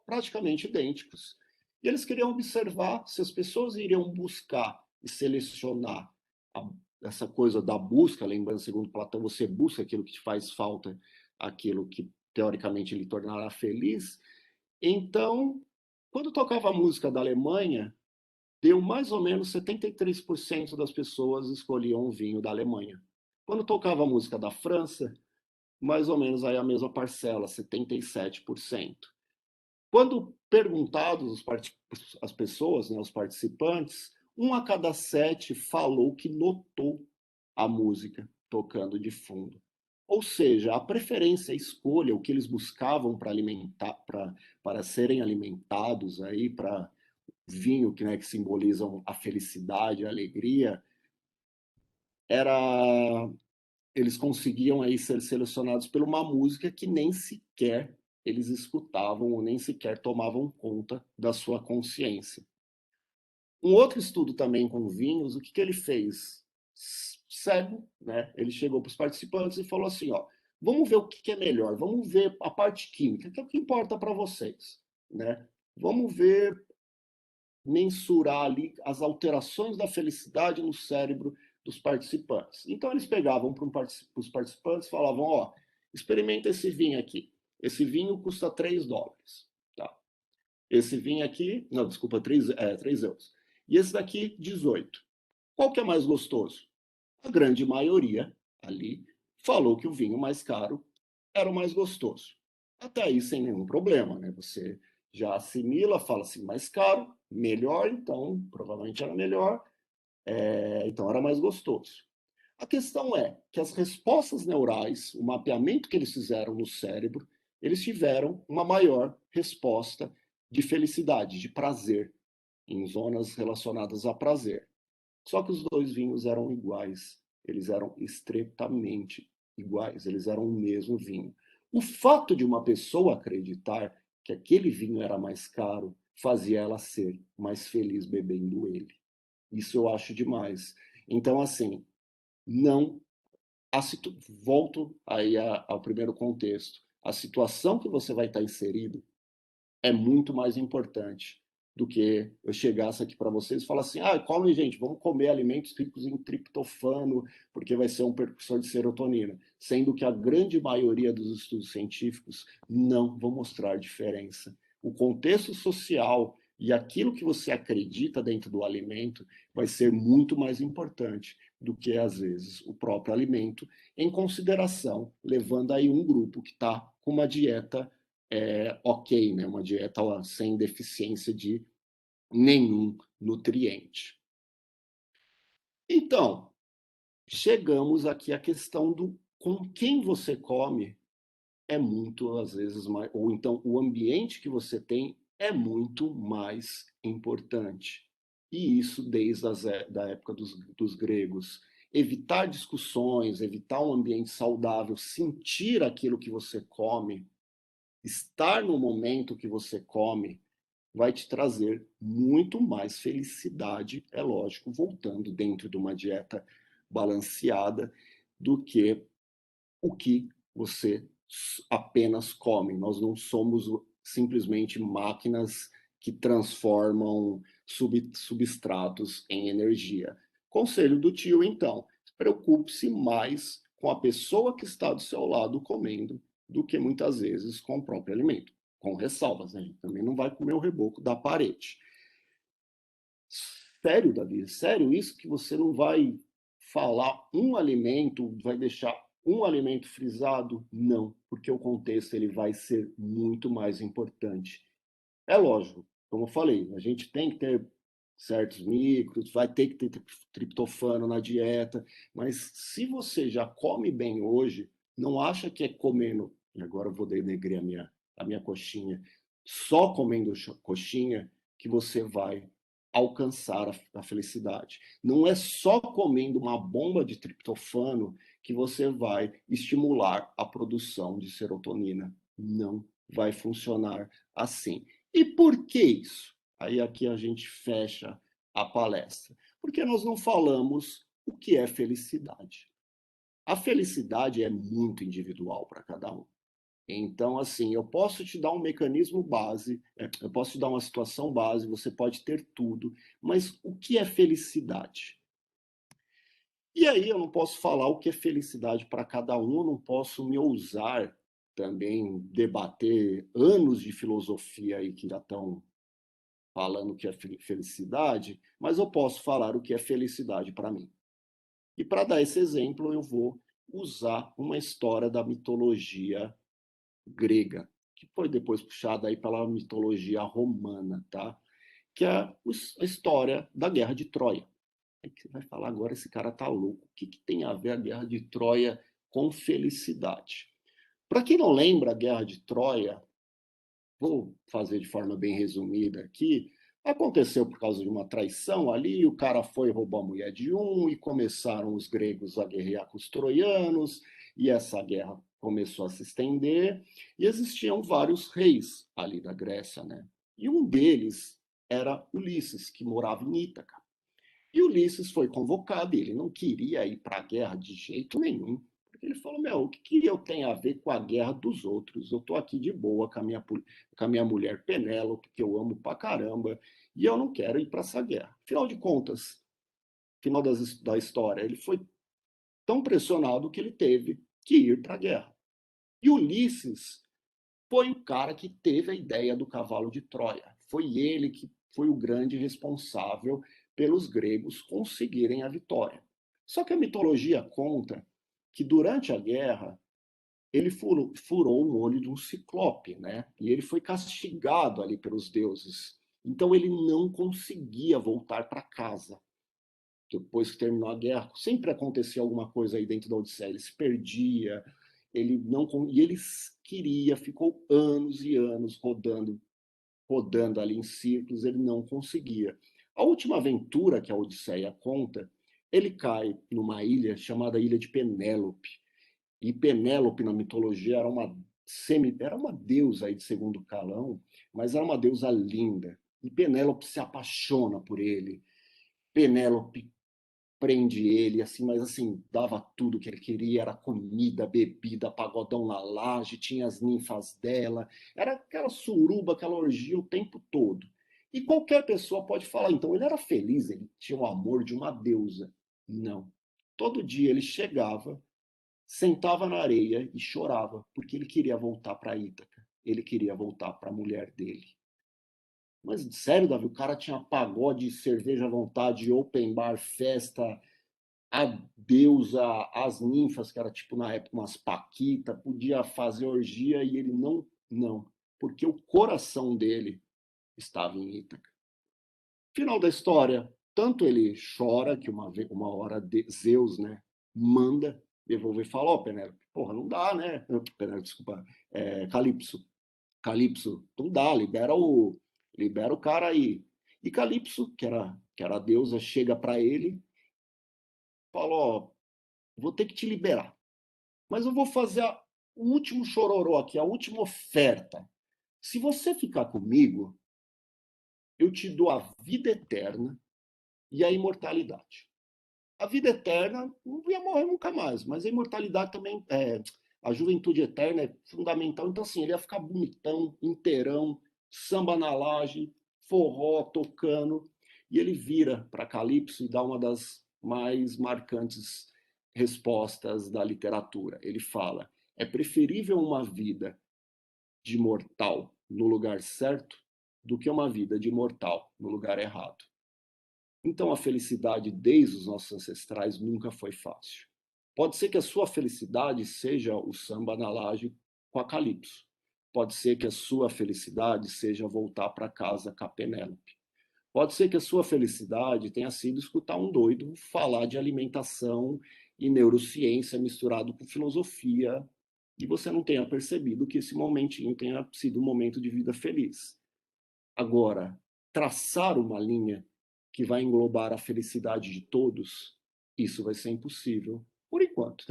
praticamente idênticos. E eles queriam observar se as pessoas iriam buscar e selecionar essa coisa da busca, lembrando, segundo Platão, você busca aquilo que te faz falta, aquilo que teoricamente lhe tornará feliz. Então, quando tocava a música da Alemanha, deu mais ou menos 73% das pessoas escolhiam o vinho da Alemanha. Quando tocava a música da França, mais ou menos aí a mesma parcela, 77%. Quando perguntados as pessoas, né, os participantes, 1 a cada 7 falou que notou a música tocando de fundo. Ou seja, a preferência, a escolha, o que eles buscavam para alimentar, para serem alimentados aí, para vinho, que, né, que simbolizam a felicidade, a alegria, era eles conseguiam aí ser selecionados por uma música que nem sequer eles escutavam ou nem sequer tomavam conta da sua consciência. Um outro estudo também com vinhos, o que que ele fez? Cego, né? Ele chegou para os participantes e falou assim, ó, vamos ver o que que é melhor, vamos ver a parte química, que é o que importa para vocês, né? Vamos ver, mensurar ali as alterações da felicidade no cérebro dos participantes. Então eles pegavam para os participantes e falavam, ó, experimenta esse vinho aqui. Esse vinho custa $3. Tá? Esse vinho aqui, não, desculpa, 3 euros. E esse daqui, 18. Qual que é mais gostoso? A grande maioria ali falou que o vinho mais caro era o mais gostoso. Até aí sem nenhum problema, né? Você já assimila, fala assim, mais caro, melhor, então provavelmente era melhor, então era mais gostoso. A questão é que as respostas neurais, o mapeamento que eles fizeram no cérebro, eles tiveram uma maior resposta de felicidade, de prazer, em zonas relacionadas a prazer. Só que os 2 vinhos eram iguais, eles eram estritamente iguais, eles eram o mesmo vinho. O fato de uma pessoa acreditar que aquele vinho era mais caro fazia ela ser mais feliz bebendo ele. Isso eu acho demais. Então, assim, não. Volto aí ao primeiro contexto. A situação que você vai estar inserido é muito mais importante do que eu chegasse aqui para vocês e falar assim, come, gente, vamos comer alimentos ricos em triptofano, porque vai ser um precursor de serotonina. Sendo que a grande maioria dos estudos científicos não vão mostrar diferença. O contexto social e aquilo que você acredita dentro do alimento vai ser muito mais importante do que, às vezes, o próprio alimento, em consideração, levando aí um grupo que está com uma dieta ok, né? Uma dieta sem deficiência de nenhum nutriente. Então, chegamos aqui à questão do com quem você come é muito, às vezes, mais, ou então o ambiente que você tem é muito mais importante. E isso desde da época dos gregos. Evitar discussões, evitar um ambiente saudável, sentir aquilo que você come, estar no momento que você come, vai te trazer muito mais felicidade, é lógico, voltando dentro de uma dieta balanceada, do que o que você apenas come. Nós não somos simplesmente máquinas que transformam substratos em energia. Conselho do tio, então, preocupe-se mais com a pessoa que está do seu lado comendo do que muitas vezes com o próprio alimento, com ressalvas, né? A gente também não vai comer o reboco da parede. Sério, Davi? Sério isso que você não vai falar um alimento, vai deixar um alimento frisado? Não, porque o contexto ele vai ser muito mais importante. É lógico, como eu falei, a gente tem que ter certos micros, vai ter que ter triptofano na dieta, mas se você já come bem hoje, não acha que é comendo, e agora eu vou denegrir a minha coxinha, só comendo coxinha que você vai alcançar a felicidade. Não é só comendo uma bomba de triptofano que você vai estimular a produção de serotonina. Não vai funcionar assim. E por que isso? Aí aqui a gente fecha a palestra. Porque nós não falamos o que é felicidade. A felicidade é muito individual para cada um. Então, assim, eu posso te dar um mecanismo base, eu posso te dar uma situação base, você pode ter tudo, mas o que é felicidade? E aí eu não posso falar o que é felicidade para cada um, eu não posso me ousar também debater anos de filosofia aí que já estão falando o que é felicidade, mas eu posso falar o que é felicidade para mim. E para dar esse exemplo, eu vou usar uma história da mitologia grega, que foi depois puxada aí pela mitologia romana, tá? Que é a história da Guerra de Troia. Aí que você vai falar agora, esse cara tá louco. O que, que tem a ver a Guerra de Troia com felicidade? Para quem não lembra, a Guerra de Troia, vou fazer de forma bem resumida aqui, aconteceu por causa de uma traição ali, o cara foi roubar a mulher de um e começaram os gregos a guerrear com os troianos, e essa guerra começou a se estender, e existiam vários reis ali da Grécia, né? E um deles era Ulisses, que morava em Ítaca. E Ulisses foi convocado, e ele não queria ir para a guerra de jeito nenhum. Porque ele falou: Meu, o que eu tenho a ver com a guerra dos outros? Eu estou aqui de boa com a minha mulher Penélope, que eu amo pra caramba, e eu não quero ir para essa guerra. Afinal de contas, final da história, ele foi tão pressionado que ele teve que ir para a guerra. E Ulisses foi o cara que teve a ideia do cavalo de Troia. Foi ele que foi o grande responsável pelos gregos conseguirem a vitória. Só que a mitologia conta que durante a guerra ele furou o olho de um ciclope, né? E ele foi castigado ali pelos deuses. Então ele não conseguia voltar para casa. Depois que terminou a guerra, sempre acontecia alguma coisa aí dentro da Odisseia. Ele se perdia, ele não e ele queria, ficou anos e anos rodando ali em círculos, ele não conseguia. A última aventura que a Odisseia conta, ele cai numa ilha chamada Ilha de Penélope. E Penélope na mitologia era uma deusa aí de segundo calão, mas era uma deusa linda. E Penélope se apaixona por ele. Penélope prende ele, assim, mas assim, dava tudo que ele queria, era comida, bebida, pagodão na laje, tinha as ninfas dela, era aquela suruba, aquela orgia o tempo todo. E qualquer pessoa pode falar, então ele era feliz, ele tinha o amor de uma deusa. Não. Todo dia ele chegava, sentava na areia e chorava, porque ele queria voltar para Ítaca, ele queria voltar para a mulher dele. Mas sério, Davi, o cara tinha pagode, cerveja à vontade, open bar, festa, a deusa, as ninfas, que era tipo na época umas paquita, podia fazer orgia e ele não, porque o coração dele estava em Ítaca. Final da história, tanto ele chora que uma hora Zeus, né, manda devolver e fala: Ó, Penélope, porra, não dá, né? Penélope, desculpa, Calypso, não dá, libera o cara aí. E Calypso, que era a deusa, chega para ele e fala: Ó, vou ter que te liberar. Mas eu vou fazer o último chororô aqui, a última oferta. Se você ficar comigo, eu te dou a vida eterna e a imortalidade. A vida eterna não ia morrer nunca mais, mas a imortalidade também, a juventude eterna é fundamental. Então, assim, ele ia ficar bonitão, inteirão, samba na laje, forró tocando, e ele vira para Calypso e dá uma das mais marcantes respostas da literatura. Ele fala: É preferível uma vida de mortal no lugar certo do que uma vida de mortal no lugar errado. Então, a felicidade desde os nossos ancestrais nunca foi fácil. Pode ser que a sua felicidade seja o samba na laje com a Calypso. Pode ser que a sua felicidade seja voltar para casa com a Penélope. Pode ser que a sua felicidade tenha sido escutar um doido falar de alimentação e neurociência misturado com filosofia e você não tenha percebido que esse momentinho tenha sido um momento de vida feliz. Agora, traçar uma linha que vai englobar a felicidade de todos, isso vai ser impossível, por enquanto.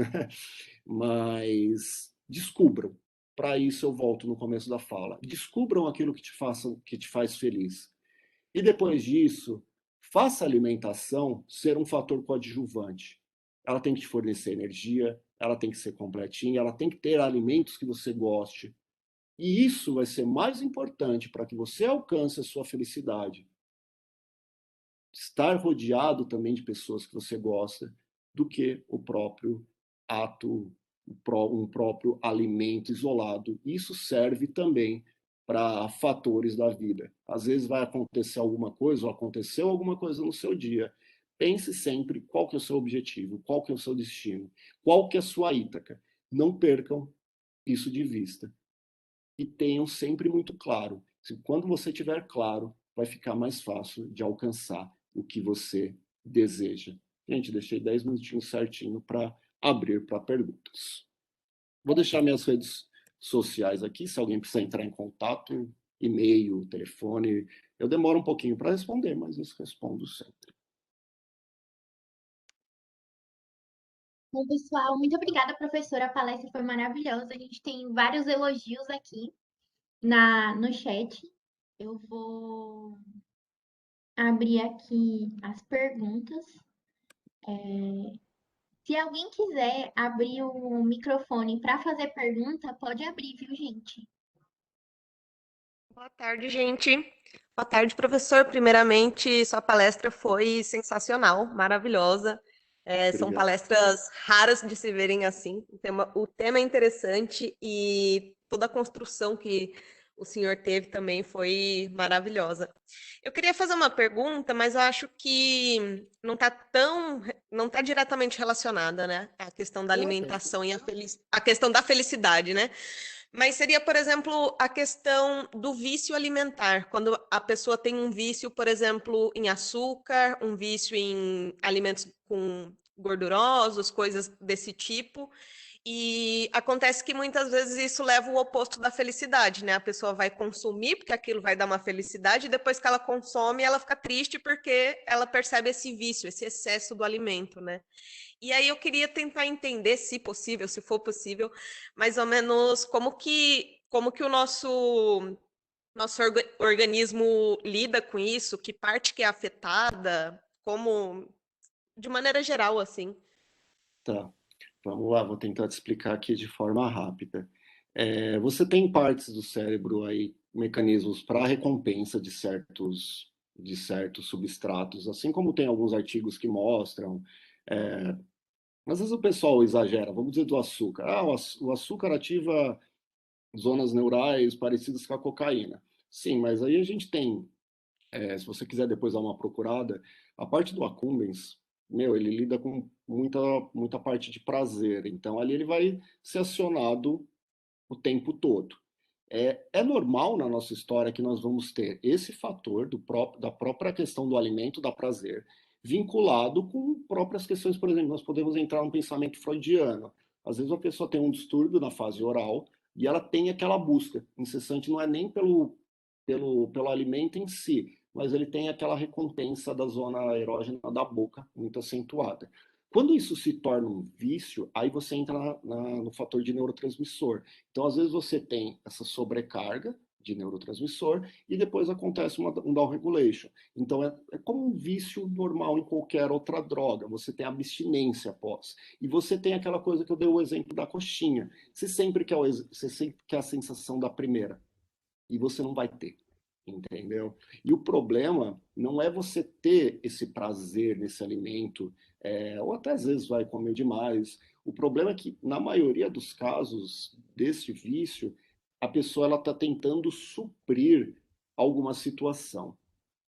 Mas descubram. Para isso eu volto no começo da fala. Descubram aquilo que te faz feliz. E depois disso, faça a alimentação ser um fator coadjuvante. Ela tem que te fornecer energia, ela tem que ser completinha, ela tem que ter alimentos que você goste. E isso vai ser mais importante para que você alcance a sua felicidade. Estar rodeado também de pessoas que você gosta, do que o próprio ato, um próprio alimento isolado. Isso serve também para fatores da vida. Às vezes vai acontecer alguma coisa, ou aconteceu alguma coisa no seu dia. Pense sempre qual que é o seu objetivo, qual que é o seu destino, qual que é a sua Ítaca. Não percam isso de vista. E tenham sempre muito claro. Quando você tiver claro, vai ficar mais fácil de alcançar o que você deseja. Gente, deixei 10 minutinhos certinho para abrir para perguntas. Vou deixar minhas redes sociais aqui, se alguém precisar entrar em contato, e-mail, telefone. Eu demoro um pouquinho para responder, mas eu respondo sempre. Bom, pessoal, muito obrigada, professora. A palestra foi maravilhosa. A gente tem vários elogios aqui no chat. Eu vou abrir aqui as perguntas. Se alguém quiser abrir o microfone para fazer pergunta, pode abrir, viu, gente? Boa tarde, gente. Boa tarde, professor. Primeiramente, sua palestra foi sensacional, maravilhosa. São palestras raras de se verem assim. O tema é interessante e toda a construção que o senhor teve também foi maravilhosa. Eu queria fazer uma pergunta, mas eu acho que não está diretamente relacionada, né? A questão da alimentação e a questão da felicidade, né? Mas seria, por exemplo, a questão do vício alimentar. Quando a pessoa tem um vício, por exemplo, em açúcar, um vício em alimentos com gordurosos, coisas desse tipo. E acontece que muitas vezes isso leva o oposto da felicidade, né? A pessoa vai consumir porque aquilo vai dar uma felicidade, e depois que ela consome, ela fica triste porque ela percebe esse vício, esse excesso do alimento, né? E aí eu queria tentar entender, se possível, se for possível, mais ou menos como que o nosso organismo lida com isso, que parte que é afetada, como de maneira geral, assim. Tá, vamos lá, vou tentar te explicar aqui de forma rápida. Você tem partes do cérebro aí, mecanismos para recompensa de certos substratos, assim como tem alguns artigos que mostram. Às vezes o pessoal exagera, vamos dizer do açúcar. O açúcar ativa zonas neurais parecidas com a cocaína. Sim, mas aí a gente tem, se você quiser depois dar uma procurada, a parte do accumbens, ele lida com muita parte de prazer. Então ali ele vai ser acionado o tempo todo. É normal na nossa história que nós vamos ter esse fator da própria questão do alimento, da prazer, vinculado com próprias questões, por exemplo, nós podemos entrar num pensamento freudiano. Às vezes a pessoa tem um distúrbio na fase oral e ela tem aquela busca incessante, não é nem pelo alimento em si, mas ele tem aquela recompensa da zona erógena da boca muito acentuada. Quando isso se torna um vício, aí você entra no fator de neurotransmissor. Então, às vezes, você tem essa sobrecarga de neurotransmissor e depois acontece um down regulation. Então, é como um vício normal em qualquer outra droga. Você tem abstinência após. E você tem aquela coisa que eu dei o exemplo da coxinha. Você sempre quer a sensação da primeira. E você não vai ter. Entendeu? E o problema não é você ter esse prazer nesse alimento, ou até às vezes vai comer demais. O problema é que, na maioria dos casos desse vício, a pessoa está tentando suprir alguma situação.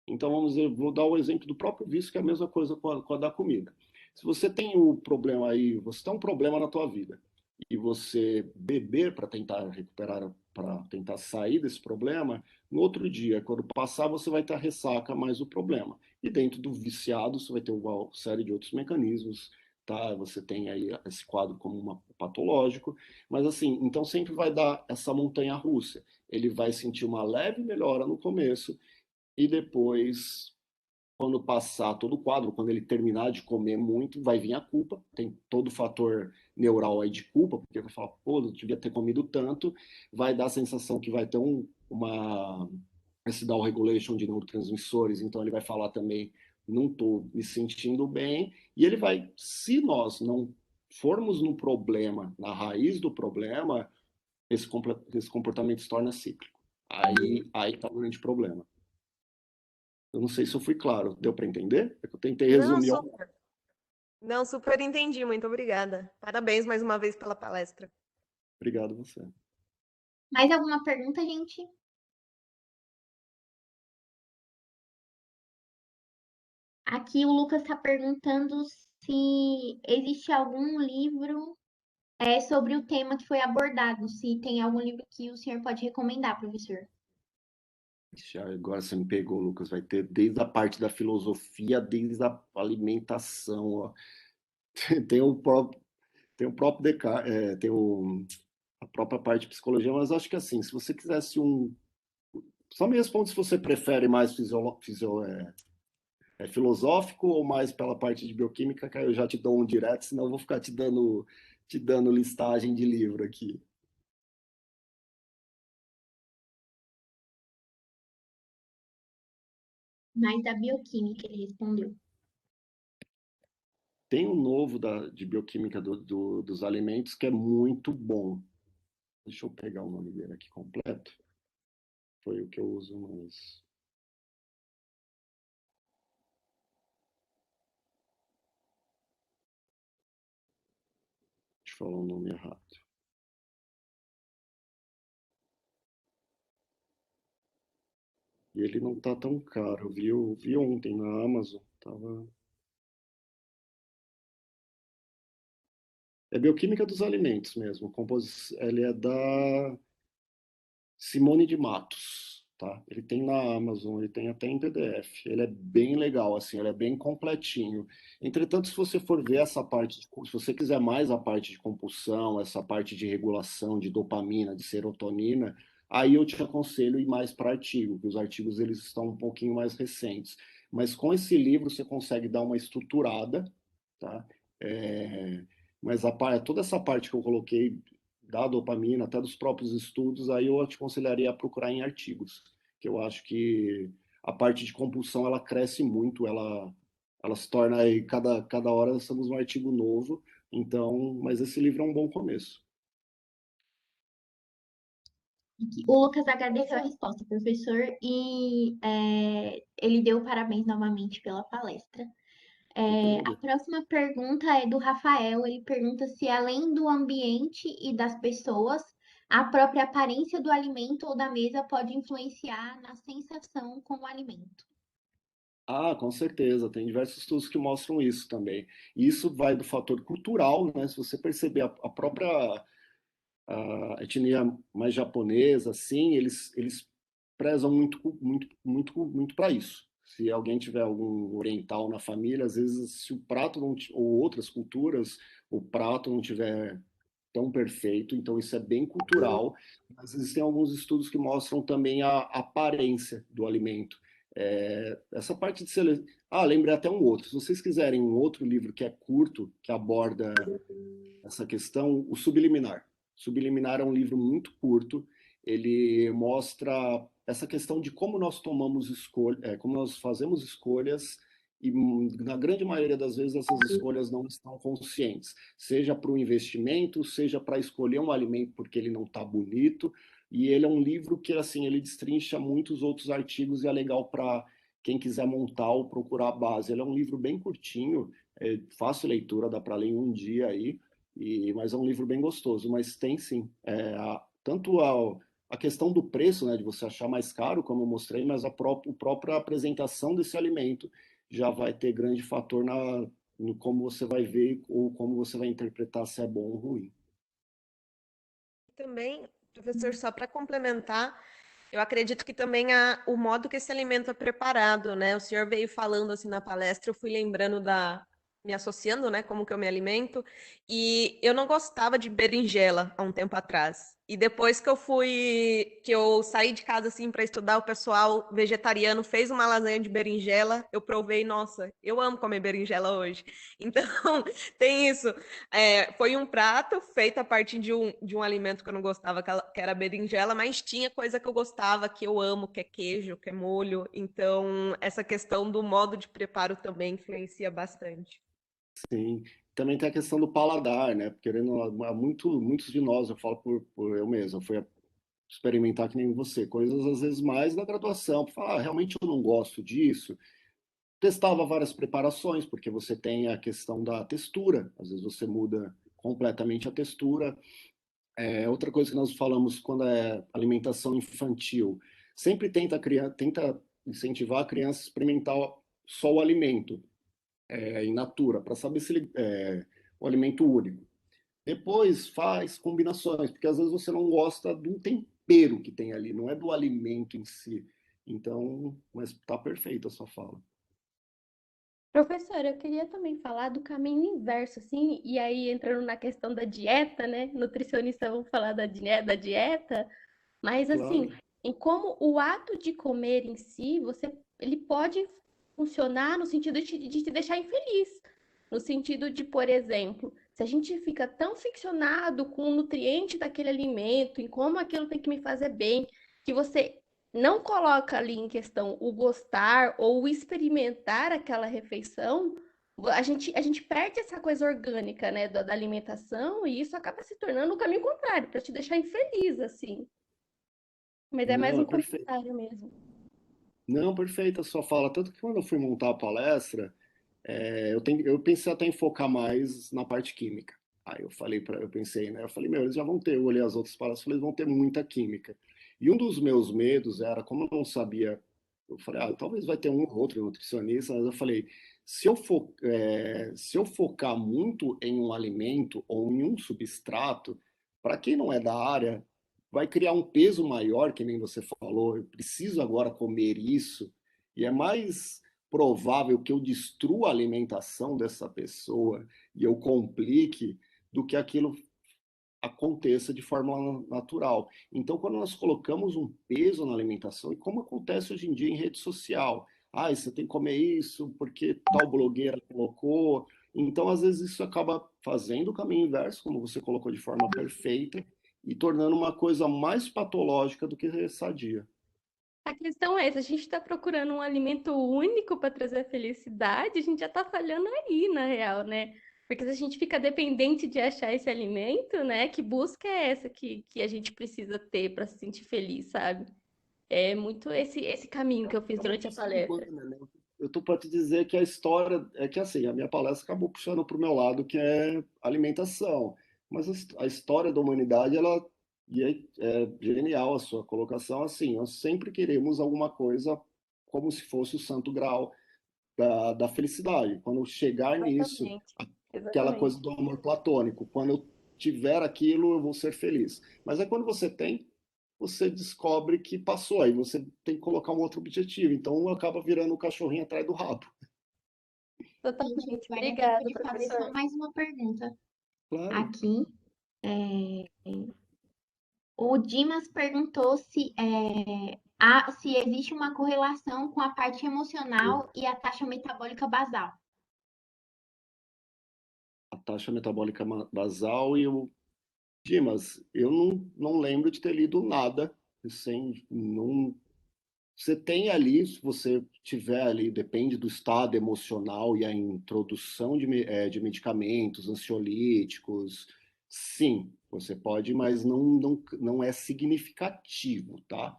Então, vamos dizer, vou dar o exemplo do próprio vício, que é a mesma coisa com a da comida. Se você tem o problema aí, você tem um problema na tua vida, e você beber para tentar recuperar, para tentar sair desse problema, no outro dia, quando passar, você vai ter a ressaca mais o problema. E dentro do viciado, você vai ter uma série de outros mecanismos, tá? Você tem aí esse quadro como uma patológico, mas assim, então sempre vai dar essa montanha russa. Ele vai sentir uma leve melhora no começo e depois, quando passar todo o quadro, quando ele terminar de comer muito, vai vir a culpa. Tem todo o fator neural aí de culpa, porque vai falar, pô, eu devia ter comido tanto. Vai dar a sensação que vai ter uma esse down regulation de neurotransmissores, então ele vai falar também, não estou me sentindo bem, e ele vai, se nós não formos no problema, na raiz do problema, esse comportamento se torna cíclico. Aí está o grande problema. Eu não sei se eu fui claro. Deu para entender? É que eu tentei Não, resumir. super. Não, super entendi. Muito obrigada. Parabéns mais uma vez pela palestra. Obrigado você. Mais alguma pergunta, gente? Aqui o Lucas está perguntando se existe algum livro sobre o tema que foi abordado, se tem algum livro que o senhor pode recomendar, professor. Agora você me pegou, Lucas. Vai ter desde a parte da filosofia, desde a alimentação. Ó. Tem o próprio Descartes, a própria parte de psicologia, mas acho que assim, se você quisesse Só me responde se você prefere mais filosófico ou mais pela parte de bioquímica, que aí eu já te dou um direto, senão eu vou ficar te dando listagem de livro aqui. Mais da bioquímica, ele respondeu. Tem um novo de bioquímica dos alimentos que é muito bom. Deixa eu pegar o nome dele aqui completo. Foi o que eu uso mais. Deixa eu falar o nome errado. E ele não tá tão caro. Vi ontem na Amazon. É bioquímica dos alimentos mesmo. Ele é da Simone de Matos, tá? Ele tem na Amazon, ele tem até em PDF. Ele é bem legal, assim, ele é bem completinho. Entretanto, se você for ver essa parte, se você quiser mais a parte de compulsão, essa parte de regulação de dopamina, de serotonina, aí eu te aconselho ir mais para artigo, porque os artigos eles estão um pouquinho mais recentes. Mas com esse livro você consegue dar uma estruturada, tá? Mas toda essa parte que eu coloquei da dopamina, até dos próprios estudos, aí eu te aconselharia a procurar em artigos, que eu acho que a parte de compulsão ela cresce muito, ela se torna aí, cada hora nós temos um artigo novo, então, mas esse livro é um bom começo. O Lucas agradeceu a resposta, professor, e ele deu parabéns novamente pela palestra. A próxima pergunta é do Rafael. Ele pergunta se, além do ambiente e das pessoas, a própria aparência do alimento ou da mesa pode influenciar na sensação com o alimento. Ah, com certeza, tem diversos estudos que mostram isso também. E isso vai do fator cultural, né? Se você perceber a própria etnia mais japonesa, assim, eles prezam muito para isso. Se alguém tiver algum oriental na família, às vezes, se o prato não, ou outras culturas, o prato não tiver tão perfeito, então isso é bem cultural. Mas existem alguns estudos que mostram também a aparência do alimento. Essa parte de seleção. Ah, lembrei até um outro. Se vocês quiserem um outro livro que é curto, que aborda essa questão, o Subliminar. Subliminar é um livro muito curto, ele mostra essa questão de como nós tomamos como nós fazemos escolhas e na grande maioria das vezes essas escolhas não estão conscientes, seja para o investimento, seja para escolher um alimento porque ele não está bonito, e ele é um livro que assim ele destrincha muitos outros artigos e é legal para quem quiser montar ou procurar a base. Ele é um livro bem curtinho, é fácil leitura, dá para ler em um dia aí, Mas é um livro bem gostoso, mas tem sim, tanto a questão do preço, né, de você achar mais caro, como eu mostrei, mas a própria apresentação desse alimento já vai ter grande fator no como você vai ver ou como você vai interpretar se é bom ou ruim. Também, professor, só para complementar, eu acredito que também o modo que esse alimento é preparado, né? O senhor veio falando assim na palestra, eu fui lembrando me associando, né, como que eu me alimento, e eu não gostava de berinjela há um tempo atrás. E depois que eu saí de casa assim para estudar, o pessoal vegetariano fez uma lasanha de berinjela, eu provei, nossa, eu amo comer berinjela hoje. Então, tem isso. Foi um prato feito a partir de um alimento que eu não gostava, que era berinjela, mas tinha coisa que eu gostava, que eu amo, que é queijo, que é molho. Então, essa questão do modo de preparo também influencia bastante. Sim, também tem a questão do paladar, né? Querendo, muitos de nós, eu falo por eu mesmo, eu fui experimentar que nem você, coisas às vezes mais na graduação, para falar, realmente eu não gosto disso. Testava várias preparações, porque você tem a questão da textura, às vezes você muda completamente a textura. Outra coisa que nós falamos quando é alimentação infantil, sempre tenta incentivar a criança a experimentar só o alimento, in natura, para saber se ele é o alimento único. Depois faz combinações, porque às vezes você não gosta do tempero que tem ali, não é do alimento em si. Então, mas tá perfeita a sua fala. Professora, eu queria também falar do caminho inverso, assim, e aí entrando na questão da dieta, né? Nutricionista, vamos falar da dieta, mas assim, Claro. em como o ato de comer em si, ele pode funcionar no sentido de te deixar infeliz. No sentido de, por exemplo, se a gente fica tão ficcionado com o nutriente daquele alimento, em como aquilo tem que me fazer bem, que você não coloca ali em questão o gostar ou o experimentar aquela refeição, a gente perde essa coisa orgânica, né, da alimentação, e isso acaba se tornando o caminho contrário, para te deixar infeliz, assim. Mas é mais Não, um é perfeito. comentário mesmo. Não, perfeita a sua fala. Tanto que quando eu fui montar a palestra, eu pensei até em focar mais na parte química. Aí eu pensei, né? Eu falei, meu, eles já vão ter, eu olhei as outras palestras, falei, eles vão ter muita química. E um dos meus medos era, como eu não sabia, eu falei, talvez vai ter um ou outro nutricionista, mas eu falei, se eu focar muito em um alimento ou em um substrato, para quem não é da área, vai criar um peso maior, que nem você falou, eu preciso agora comer isso, e é mais provável que eu destrua a alimentação dessa pessoa e eu complique do que aquilo aconteça de forma natural. Então, quando nós colocamos um peso na alimentação, e como acontece hoje em dia em rede social, você tem que comer isso porque tal blogueira colocou. Então, às vezes, isso acaba fazendo o caminho inverso, como você colocou de forma perfeita, e tornando uma coisa mais patológica do que sadia. A questão é, se a gente está procurando um alimento único para trazer felicidade, a gente já está falhando aí, na real, né? Porque se a gente fica dependente de achar esse alimento, né? Que busca é essa que a gente precisa ter para se sentir feliz, sabe? É muito esse caminho que eu fiz durante a palestra. Humana, né? Eu estou para te dizer que a história é que assim, a minha palestra acabou puxando para o meu lado, que é alimentação. Mas a história da humanidade, é genial a sua colocação. Assim, nós sempre queremos alguma coisa como se fosse o santo grau da felicidade. Quando eu chegar nisso, Exatamente. aquela Exatamente. coisa do amor platônico. Quando eu tiver aquilo, eu vou ser feliz. Mas é quando você tem, você descobre que passou, aí você tem que colocar um outro objetivo. Então acaba virando o cachorrinho atrás do rabo. Gente, Totalmente. vai dar tempo Obrigada, de fazer só professor. mais uma pergunta Claro. aqui. O Dimas perguntou se existe uma correlação com a parte emocional e a taxa metabólica basal. A taxa metabólica basal e o Dimas, eu não lembro de ter lido nada sem não. Você tem ali, se você tiver ali, depende do estado emocional e a introdução de medicamentos ansiolíticos, sim, você pode, mas não é significativo, tá?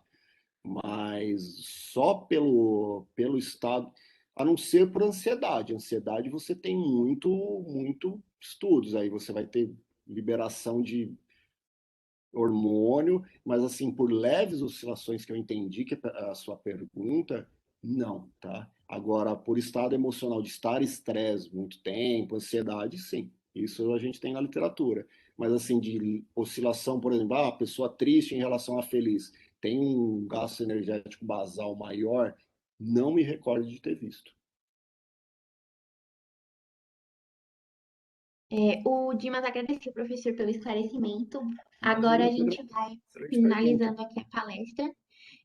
Mas só pelo estado, a não ser por ansiedade. Ansiedade você tem muito estudos, aí você vai ter liberação de hormônio, mas assim, por leves oscilações que eu entendi que a sua pergunta, não, tá? Agora, por estado emocional de estar estresse muito tempo, ansiedade, sim. Isso a gente tem na literatura. Mas assim, de oscilação, por exemplo, a pessoa triste em relação a feliz, tem um gasto energético basal maior, não me recordo de ter visto. O Dimas agradeceu, professor, pelo esclarecimento. Agora a Imagina, gente vai excelente pergunta. finalizando aqui a palestra.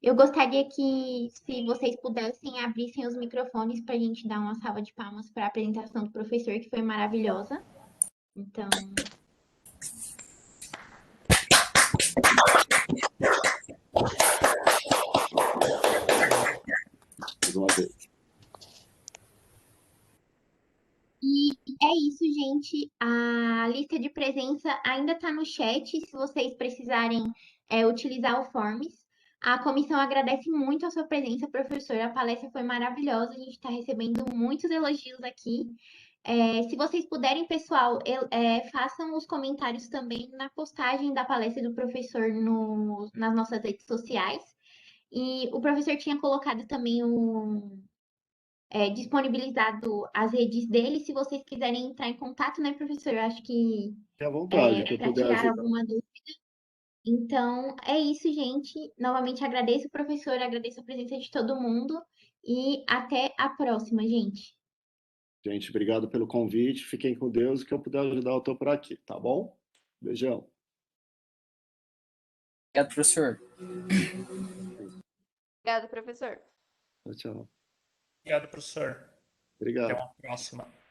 Eu gostaria que, se vocês pudessem, abrissem os microfones para a gente dar uma salva de palmas para a apresentação do professor, que foi maravilhosa. Então, Mais uma vez. e é isso, gente. A lista de presença ainda está no chat, se vocês precisarem utilizar o Forms. A comissão agradece muito a sua presença, professor. A palestra foi maravilhosa, a gente está recebendo muitos elogios aqui. Se vocês puderem, pessoal, façam os comentários também na postagem da palestra do professor nas nossas redes sociais. E o professor tinha colocado também disponibilizado as redes dele, se vocês quiserem entrar em contato, né, professor? Eu acho que Fique à vontade, que eu para puder tirar ajudar. alguma dúvida. Então, é isso, gente. Novamente agradeço, professor, agradeço a presença de todo mundo e até a próxima, gente. Gente, obrigado pelo convite. Fiquem com Deus. O que eu puder ajudar, eu estou por aqui, tá bom? Beijão. Obrigado, professor. Obrigada, professor. Tchau, tchau. Obrigado, professor. Até Obrigado. uma próxima.